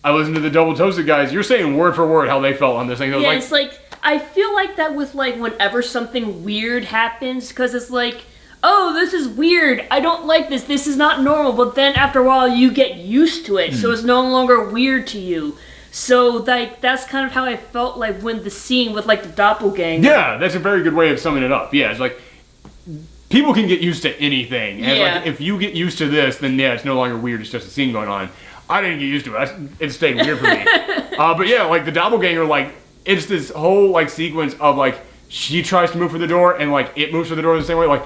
S1: I listened to the Double Toasted guys, you're saying word for word how they felt on this thing.
S2: Yeah, it's like, I feel like that with, like, whenever something weird happens, because it's like, oh, this is weird, I don't like this is not normal, but then after a while you get used to it, so it's no longer weird to you. So, like, that's kind of how I felt like when the scene with, like, the doppelganger.
S1: Yeah, that's a very good way of summing it up. Yeah, it's like, people can get used to anything. And, like, if you get used to this, then, yeah, it's no longer weird. It's just a scene going on. I didn't get used to it. It stayed weird for me. But, yeah, like, the doppelganger, like, it's this whole, like, sequence of, like, she tries to move for the door, and, like, it moves for the door the same way. Like,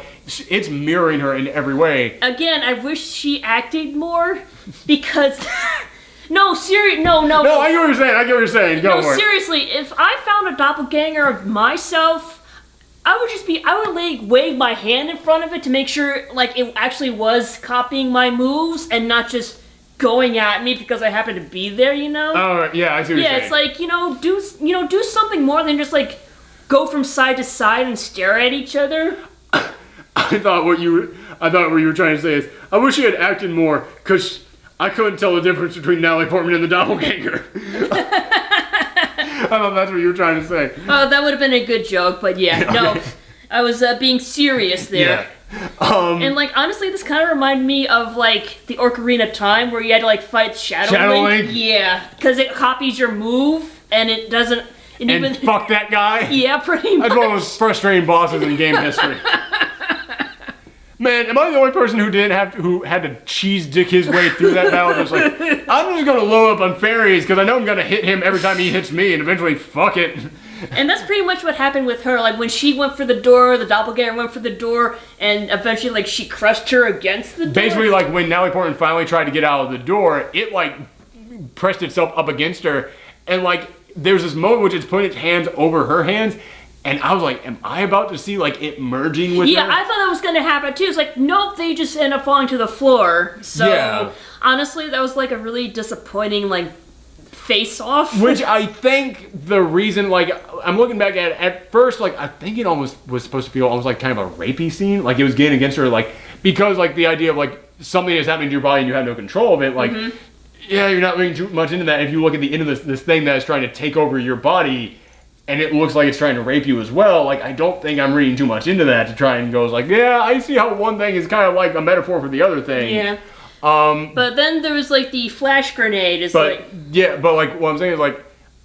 S1: it's mirroring her in every way.
S2: Again, I wish she acted more, because... No, seriously, no.
S1: No, I get what you're saying. Go for it.
S2: Seriously, if I found a doppelganger of myself, I would like wave my hand in front of it to make sure like it actually was copying my moves and not just going at me because I happen to be there, you know?
S1: Oh, yeah, I see what you're saying.
S2: It's like, do something more than just like go from side to side and stare at each other.
S1: I thought what you were trying to say is, I wish you had acted more, because I couldn't tell the difference between Natalie Portman and the Doppelganger. I thought that's what you were trying to say.
S2: Oh, that would have been a good joke, but no. I was being serious there.
S1: Yeah.
S2: And like, honestly, this kind of reminded me of like the Ocarina of Time, where you had to like fight Shadow Link. Yeah, because it copies your move, and it doesn't...
S1: And fuck that guy?
S2: Yeah, pretty much.
S1: That's one of the most frustrating bosses in game history. Man, am I the only person who had to cheese dick his way through that battle? Just like, I'm just gonna load up on fairies because I know I'm gonna hit him every time he hits me, and eventually, fuck it.
S2: And that's pretty much what happened with her. Like when she went for the door, the Doppelganger went for the door, and eventually, like she crushed her against the door.
S1: Basically, like when Natalie Portman finally tried to get out of the door, it like pressed itself up against her, and like there's this moment which it's putting its hands over her hands. And I was like, am I about to see, like, it merging with her?
S2: Yeah, I thought that was going to happen, too. It's like, nope, they just end up falling to the floor. So, honestly, that was, like, a really disappointing, like, face-off.
S1: Which I think the reason, like, I'm looking back at first, like, I think it almost was supposed to feel almost like kind of a rapey scene. Like, it was getting against her, like, because, like, the idea of, like, something is happening to your body and you have no control of it, like, yeah, you're not reading too much into that. If you look at the end of this thing that is trying to take over your body... and it looks like it's trying to rape you as well, like, I don't think I'm reading too much into that to try and go, like, yeah, I see how one thing is kind of like a metaphor for the other thing.
S2: Yeah. But then there was, like, the flash grenade.
S1: Yeah, but, like, what I'm saying is, like,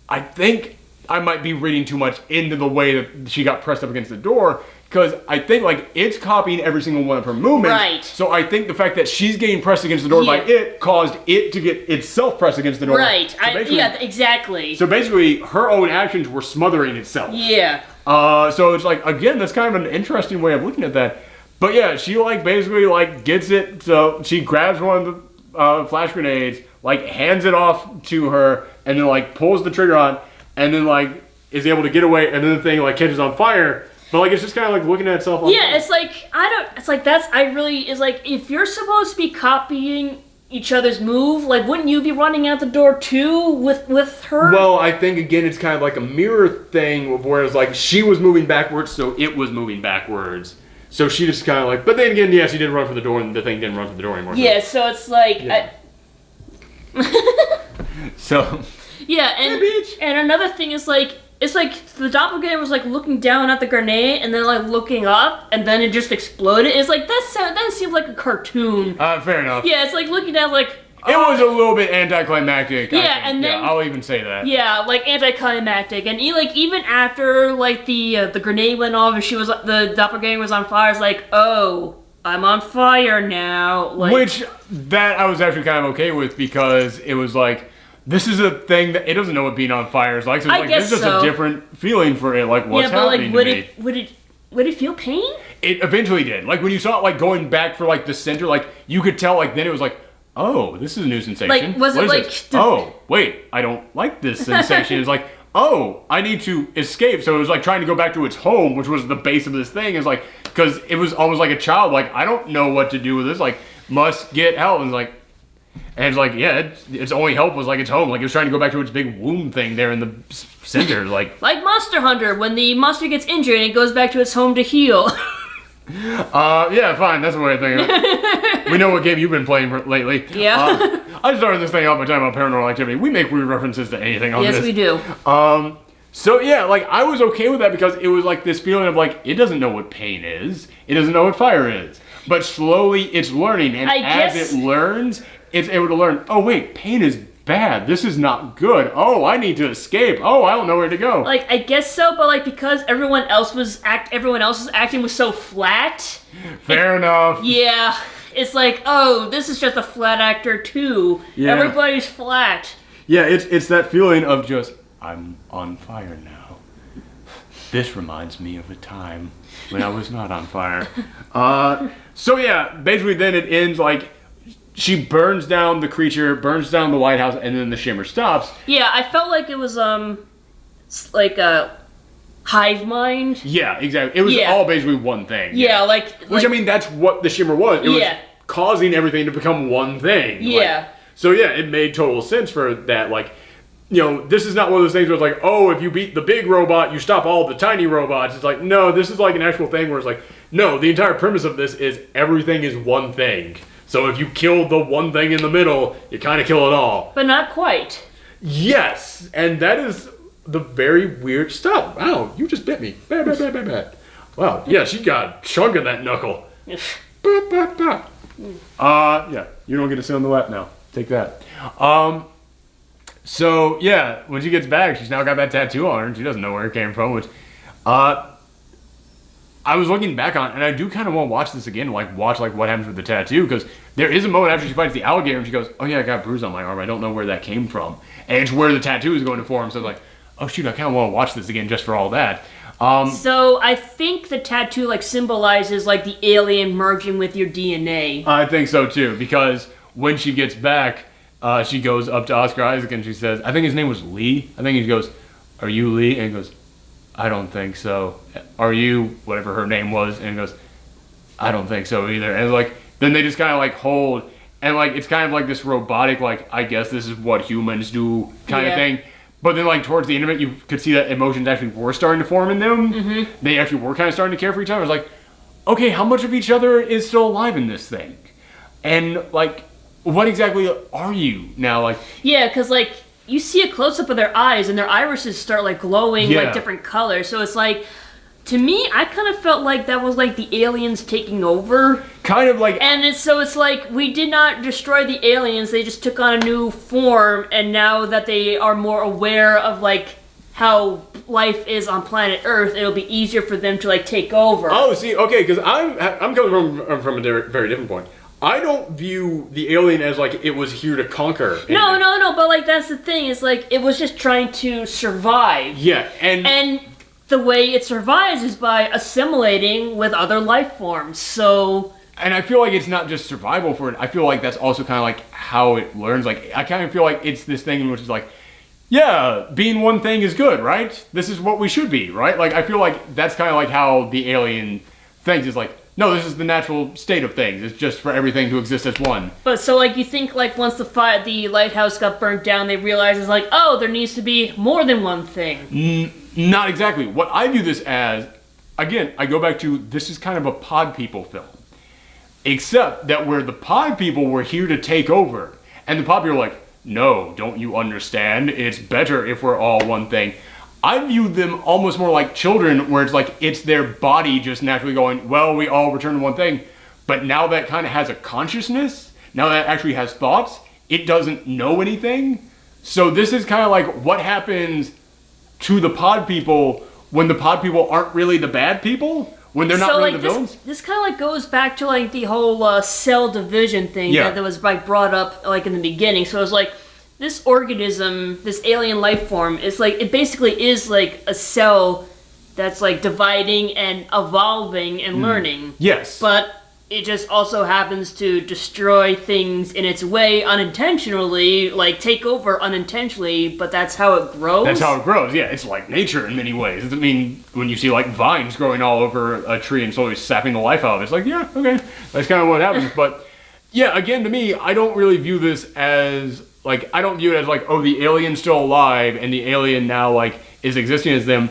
S1: I think I might be reading too much into the way that she got pressed up against the door, because I think, like, it's copying every single one of her movements.
S2: Right.
S1: So I think the fact that she's getting pressed against the door by it caused it to get itself pressed against the door.
S2: Right.
S1: So
S2: exactly.
S1: So basically, her own actions were smothering itself.
S2: Yeah.
S1: So it's like, again, that's kind of an interesting way of looking at that. But yeah, she, like, basically, like, gets it, so she grabs one of the flash grenades, like, hands it off to her, and then, like, pulls the trigger on, and then, like, is able to get away, and then the thing, like, catches on fire. But, like, it's just kind of, like, looking at itself on fire.
S2: It's like, it's like, if you're supposed to be copying each other's move, like, wouldn't you be running out the door, too, with her?
S1: Well, I think, again, it's kind of like a mirror thing, whereas, like, she was moving backwards, so it was moving backwards. So she just kind of, like, but then again, yeah, she did run for the door, and the thing didn't run for the door anymore.
S2: Yeah, so it's like...
S1: Yeah. So...
S2: Yeah, and another thing is, like, it's like the Doppelganger was, like, looking down at the grenade and then, like, looking up, and then it just exploded. It's like, that seems like a cartoon.
S1: Fair enough.
S2: Yeah, it's like looking down, like...
S1: It was a little bit anticlimactic.
S2: Yeah, and then...
S1: Yeah, I'll even say that.
S2: Yeah, like, anticlimactic. And, like, even after, like, the grenade went off and the Doppelganger was on fire, it's like, oh... I'm on fire now. Like,
S1: which, that I was actually kind of okay with, because it was like, this is a thing that it doesn't know what being on fire is like. So it's like, there's just a different feeling for it, like what's happening to me.
S2: Would it feel pain?
S1: It eventually did. Like when you saw it like going back for like the center, like you could tell like then it was like, oh, this is a new sensation.
S2: Like, was it like...
S1: Oh, wait, I don't like this sensation. It's like, oh, I need to escape. So it was like trying to go back to its home, which was the base of this thing. It's like, because it was almost like a child, like, I don't know what to do with this, like, must get help. And it's like, yeah, its only help was like its home. Like it was trying to go back to its big womb thing there in the center, like.
S2: Like Monster Hunter, when the monster gets injured and it goes back to its home to heal.
S1: Yeah, fine, that's the way I think of it. We know what game you've been playing lately.
S2: Yeah.
S1: I started this thing off by talking about Paranormal Activity. We make weird references to anything on this.
S2: Yes, we do.
S1: So yeah, like I was okay with that because it was like this feeling of like, it doesn't know what pain is. It doesn't know what fire is. But slowly it's learning, and as it learns, it's able to learn, oh wait, pain is bad. This is not good. Oh, I need to escape. Oh, I don't know where to go.
S2: Like, I guess so, but like because everyone else's acting was so flat.
S1: Fair enough.
S2: Yeah. It's like, oh, this is just a flat actor too. Yeah. Everybody's flat.
S1: Yeah, it's that feeling of just, I'm on fire now. This reminds me of a time when I was not on fire. So yeah, basically then it ends like, she burns down the creature, burns down the lighthouse, and then the shimmer stops.
S2: Yeah, I felt like it was, like, hive mind.
S1: Yeah, exactly. It was
S2: Yeah.
S1: all basically one thing.
S2: Yeah, like
S1: Which, I mean, that's what the shimmer was. It was
S2: Yeah.
S1: causing everything to become one thing.
S2: Yeah.
S1: So, yeah, it made total sense for that. Like, you know, this is not one of those things where it's like, oh, if you beat the big robot, you stop all the tiny robots. It's like, no, this is like an actual thing where it's like, no, the entire premise of this is everything is one thing. So if you kill the one thing in the middle, you kind of kill it all.
S2: But not quite.
S1: Yes, and that is the very weird stuff. Wow, you just bit me. Bah, bah, bah, bah, bah. Wow, yeah, she got a chunk of that knuckle. Bah, bah, bah. Yeah, you don't get to sit on the lap now. Take that. So, yeah, when she gets back, she's now got that tattoo on her, and she doesn't know where it came from, which, I was looking back on it, and I do kind of want to watch this again, like, watch, like, what happens with the tattoo, because there is a moment after she fights the alligator, and she goes, oh, yeah, I got a bruise on my arm, I don't know where that came from, and it's where the tattoo is going to form, so, like, oh, shoot, I kind of want to watch this again just for all that.
S2: So I think the tattoo like symbolizes like the alien merging with your DNA.
S1: I think so, too, because when she gets back, she goes up to Oscar Isaac, and she says, I think his name was Lee, I think he goes, are you Lee? And he goes, I don't think so. Are you, whatever her name was? And he goes, I don't think so either. And like, then they just kind of like hold, and like, it's kind of like this robotic, like, I guess this is what humans do kind of thing. But then like, towards the end of it, you could see that emotions actually were starting to form in them. Mm-hmm. They actually were kind of starting to care for each other. It's like, okay, how much of each other is still alive in this thing? And like, what exactly are you now? Like,
S2: yeah, because like, you see a close-up of their eyes, and their irises start, like, glowing, like, different colors. So it's like, to me, I kind of felt like that was, like, the aliens taking over.
S1: Kind of like...
S2: And it's like, we did not destroy the aliens, they just took on a new form, and now that they are more aware of, like, how life is on planet Earth, it'll be easier for them to, like, take over.
S1: Oh, see, okay, because I'm coming from a very different point. I don't view the alien as like it was here to conquer.
S2: No, but like that's the thing, is like it was just trying to survive.
S1: Yeah, and
S2: the way it survives is by assimilating with other life forms. So
S1: and I feel like it's not just survival for it. I feel like that's also kind of like how it learns. Like I kind of feel like it's this thing which is like, yeah, being one thing is good, right? This is what we should be, right? Like I feel like that's kind of like how the alien thinks, is like, no, this is the natural state of things. It's just for everything to exist as one.
S2: But so, like, you think, like, once the lighthouse got burnt down, they realized it's like, oh, there needs to be more than one thing.
S1: Not exactly. What I view this as, again, I go back to, this is kind of a pod people film. Except that where the pod people were here to take over, and the pod people are like, no, don't you understand? It's better if we're all one thing. I view them almost more like children, where it's like, it's their body just naturally going, well, we all return to one thing. But now that kind of has a consciousness, now that actually has thoughts, it doesn't know anything. So this is kind of like what happens to the pod people when the pod people aren't really the bad people, when they're not really the villains.
S2: This kind of like goes back to like the whole cell division thing that was like brought up like in the beginning. So it's like, this organism, this alien life form, is like, it basically is like a cell that's like dividing and evolving and learning.
S1: Yes.
S2: But it just also happens to destroy things in its way unintentionally, like take over unintentionally, but that's how it grows.
S1: That's how it grows, yeah. It's like nature in many ways. I mean, when you see like vines growing all over a tree and slowly sapping the life out of it, it's like, yeah, okay. That's kind of what happens. But yeah, again, to me, I don't really view this as... like, I don't view it as like, oh, the alien's still alive and the alien now, like, is existing as them.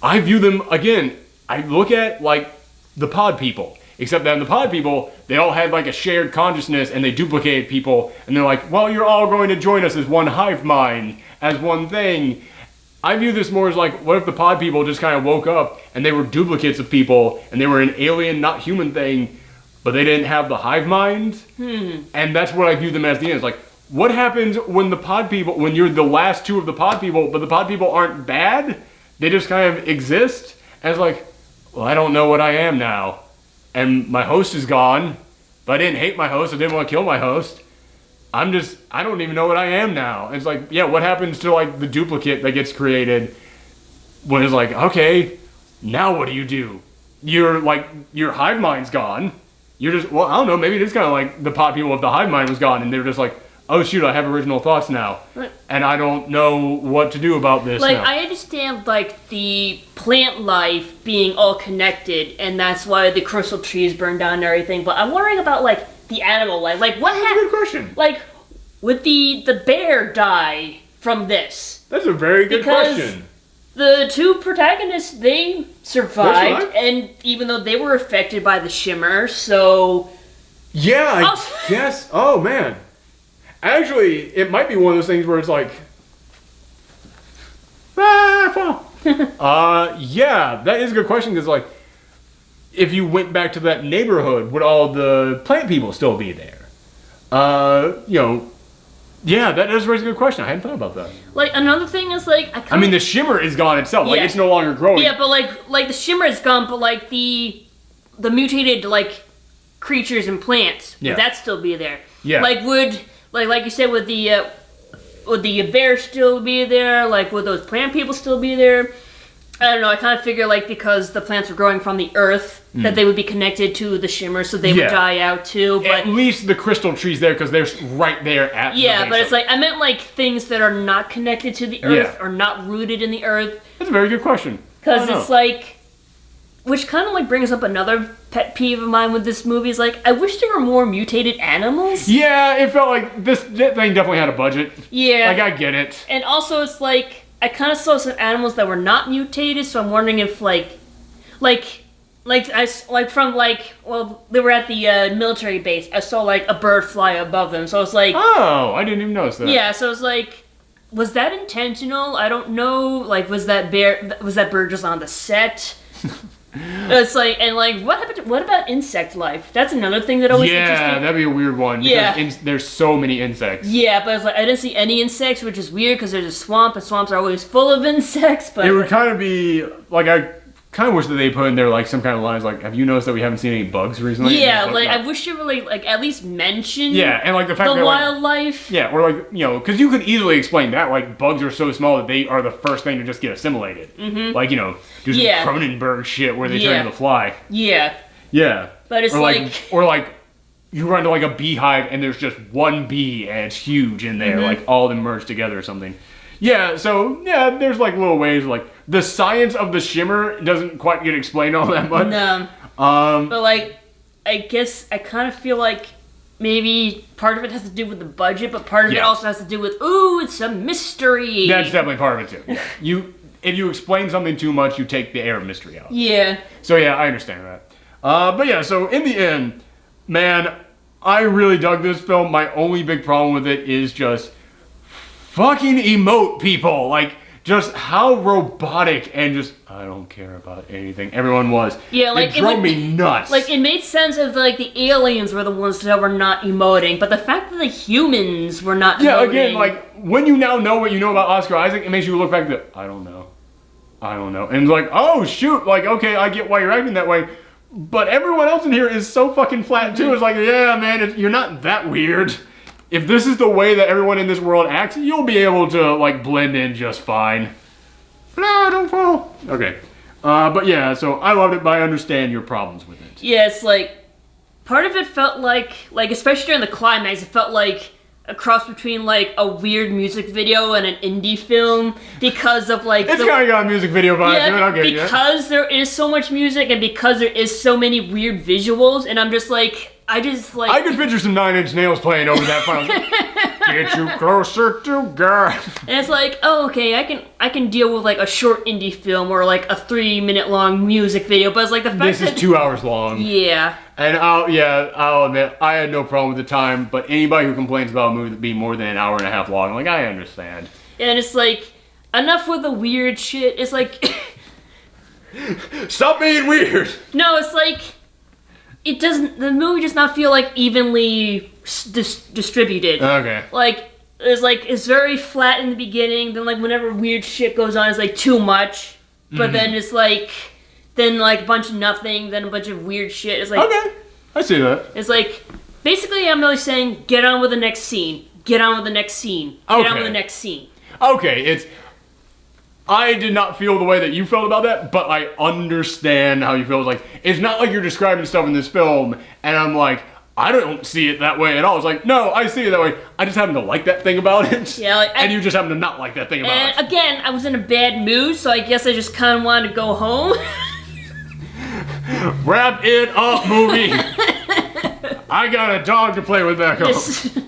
S1: I view them, again, I look at, like, the pod people. Except that in the pod people, they all had, like, a shared consciousness and they duplicated people. And they're like, well, you're all going to join us as one hive mind, as one thing. I view this more as like, what if the pod people just kind of woke up and they were duplicates of people and they were an alien, not human thing, but they didn't have the hive mind? And that's what I view them as the end. It's like, what happens when the pod people, when you're the last two of the pod people, but the pod people aren't bad? They just kind of exist? And it's like, well, I don't know what I am now. And my host is gone, but I didn't hate my host, I didn't want to kill my host. I don't even know what I am now. And it's like, yeah, what happens to like the duplicate that gets created when it's like, okay, now what do you do? You're like, your hive mind's gone. You're just, well, I don't know, maybe it is kind of like the pod people if the hive mind was gone and they were just like, oh shoot, I have original thoughts now, and I don't know what to do about this
S2: Like,
S1: now.
S2: I understand, like, the plant life being all connected, and that's why the crystal trees burned down and everything, but I'm wondering about, like, the animal life. Like, what
S1: That's a good question.
S2: Like, would the bear die from this?
S1: That's a very good
S2: Because
S1: question.
S2: the two protagonists, they survived,
S1: survived?
S2: and even though they were affected by the shimmer, so...
S1: Yeah, I
S2: Also-
S1: guess. Oh man, actually, it might be one of those things where it's like, yeah, that is a good question because like, if you went back to that neighborhood, would all the plant people still be there? You know, yeah, that does raise a good question. I hadn't thought about that.
S2: Like, another thing is, like,
S1: I mean, the shimmer is gone itself. Like,
S2: Yeah.
S1: it's no longer growing.
S2: Yeah, but like the shimmer is gone, but like the mutated like creatures and plants,
S1: Yeah.
S2: would that still be there?
S1: Yeah.
S2: Like would like you said, would the bear still be there? Like would those plant people still be there? I don't know. I kind of figure like because the plants are growing from the earth that they would be connected to the shimmer, so they
S1: Yeah.
S2: would die out too. But
S1: At least the crystal tree's there because they're right there at
S2: yeah,
S1: the
S2: but
S1: base
S2: it's
S1: of
S2: like I meant like things that are not connected to the earth
S1: Yeah.
S2: or not rooted in the earth.
S1: That's a very good question.
S2: Because
S1: I don't
S2: it's
S1: know.
S2: like, which kind of like brings up another pet peeve of mine with this movie is like, I wish there were more mutated animals.
S1: Yeah, it felt like this thing definitely had a budget.
S2: Yeah.
S1: Like, I get it.
S2: And also it's like, I kind of saw some animals that were not mutated, so I'm wondering if they were at the military base. I saw like a bird fly above them, so it's like,
S1: Oh, I didn't even notice that.
S2: yeah, so it's like, was that intentional? I don't know. Like, was that bird just on the set? It's like, and like, what about insect life? That's another thing that always interests
S1: Yeah,
S2: me.
S1: that'd be a weird one.
S2: Yeah.
S1: Because there's so many insects.
S2: Yeah, but it's like I didn't see any insects, which is weird because there's a swamp, and swamps are always full of insects. But
S1: It would kind of be, like, I kind of wish that they put in there, like, some kind of lines, like, have you noticed that we haven't seen any bugs recently?
S2: yeah,
S1: And
S2: like
S1: it's
S2: I wish you really like at least mention
S1: Yeah, and, like, the fact
S2: the
S1: that, like,
S2: wildlife.
S1: yeah, or, like, you know, because you could easily explain that, like, bugs are so small that they are the first thing to just get assimilated. Mm-hmm. Like, you know, do some
S2: Yeah.
S1: Cronenberg shit where they turn
S2: Yeah.
S1: into fly.
S2: Yeah,
S1: Yeah.
S2: but it's
S1: or
S2: like,
S1: or like you run to like a beehive and there's just one bee and it's huge in there, like all of them merged together or something. Yeah, so yeah, there's like little ways like the science of the shimmer doesn't quite get explained all that much.
S2: no, but like I guess I kind of feel like maybe part of it has to do with the budget, but part of it
S1: Yeah.
S2: also has to do with it's a mystery.
S1: That's definitely part of it too. Yeah. If you explain something too much, you take the air of mystery out.
S2: Yeah.
S1: So yeah, I understand that. But yeah, so in the end, man, I really dug this film. My only big problem with it is just fucking emote people. Like, just how robotic and just, I don't care about anything. Everyone was.
S2: Yeah, like,
S1: it drove me nuts.
S2: Like, it made sense if, like, the aliens were the ones that were not emoting, but the fact that the humans were not
S1: yeah,
S2: emoting...
S1: again, like, when you now know what you know about Oscar Isaac, it makes you look back to, I don't know. And it's like, oh, shoot, like, okay, I get why you're acting that way. But everyone else in here is so fucking flat, too. It's like, yeah, man, you're not that weird. If this is the way that everyone in this world acts, you'll be able to, like, blend in just fine. No, don't fall. Okay. But yeah, so I loved it, but I understand your problems with it.
S2: Yeah, it's like... Part of it felt like, especially during the climax, it felt like a cross between, like, a weird music video and an indie film because of, like...
S1: It's kind of got a music video vibe to it, I'll get you.
S2: Because there is so much music and because there is so many weird visuals, and I'm just like... I
S1: could picture some Nine Inch Nails playing over that final. Get you closer to God.
S2: And it's like, oh, okay, I can deal with like a short indie film or like a 3-minute long music video, but it's like the fact
S1: This
S2: that
S1: is 2 hours long.
S2: yeah,
S1: And I'll admit, I had no problem with the time, but anybody who complains about a movie that being more than an hour and a half long, like, I understand.
S2: and it's like enough with the weird shit. It's like
S1: Stop being weird!
S2: no, it's like it doesn't. The movie does not feel like evenly distributed.
S1: Okay.
S2: Like it's very flat in the beginning. Then like whenever weird shit goes on, it's like too much. But then it's like a bunch of nothing. Then a bunch of weird shit. It's like
S1: Okay. I see that.
S2: it's like basically I'm really saying get on with the next scene. Get on with the next scene. Get on
S1: Okay.
S2: with the next scene.
S1: Okay, I did not feel the way that you felt about that, but I understand how you feel. Like, it's not like you're describing stuff in this film, and I'm like, I don't see it that way at all. It's like, no, I see it that way. I just happen to like that thing about it.
S2: Yeah, like,
S1: and you just happen to not like that thing about it.
S2: And again, I was in a bad mood, so I guess I just kind of wanted to go home.
S1: Wrap it up, movie. I got a dog to play with back home.
S2: Yes.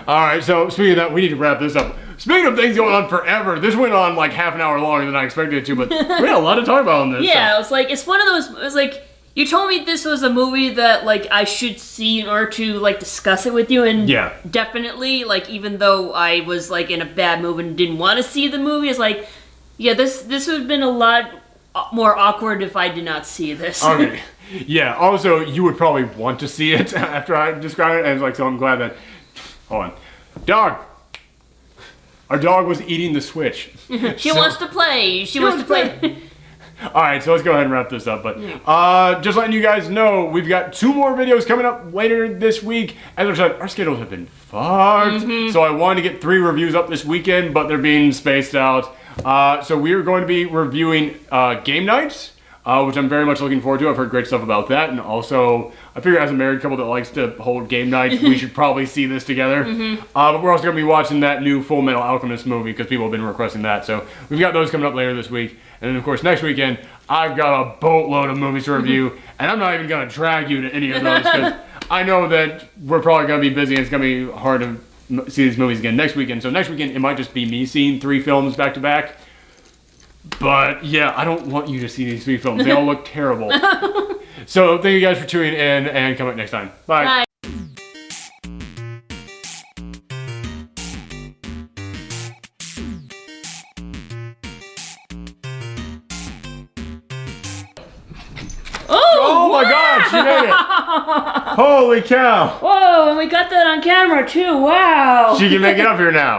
S1: Alright, so speaking of that, we need to wrap this up. Speaking of things going on forever, this went on like half an hour longer than I expected it to, but we had a lot to talk about on this.
S2: Yeah, it was like, it's one of those, it was like, you told me this was a movie that, like, I should see in order to, like, discuss it with you, and
S1: yeah,
S2: definitely, like, even though I was, like, in a bad mood and didn't want to see the movie, it's like, yeah, this would have been a lot more awkward if I did not see this.
S1: Okay. Yeah, also, you would probably want to see it after I describe it, and it's like, so I'm glad that, hold on. Dog! Our dog was eating the Switch.
S2: She wants to play. She wants to play.
S1: Alright, so let's go ahead and wrap this up. But just letting you guys know, we've got 2 more videos coming up later this week. As I said, our schedules have been fucked. So I wanted to get 3 reviews up this weekend, but they're being spaced out. So we are going to be reviewing Game Nights, which I'm very much looking forward to. I've heard great stuff about that. And also, I figure as a married couple that likes to hold game nights, we should probably see this together. But we're also going to be watching that new Full Metal Alchemist movie because people have been requesting that. So we've got those coming up later this week. And then, of course, next weekend, I've got a boatload of movies to review. And I'm not even going to drag you to any of those because I know that we're probably going to be busy and it's going to be hard to see these movies again next weekend. So next weekend, it might just be me seeing 3 films back to back. But yeah, I don't want you to see these 3 films. They all look terrible. So thank you guys for tuning in and come back next time. Bye.
S2: Bye.
S1: Oh my god, she made it! Holy cow!
S2: Whoa, and we got that on camera too, wow!
S1: She can make it up here now.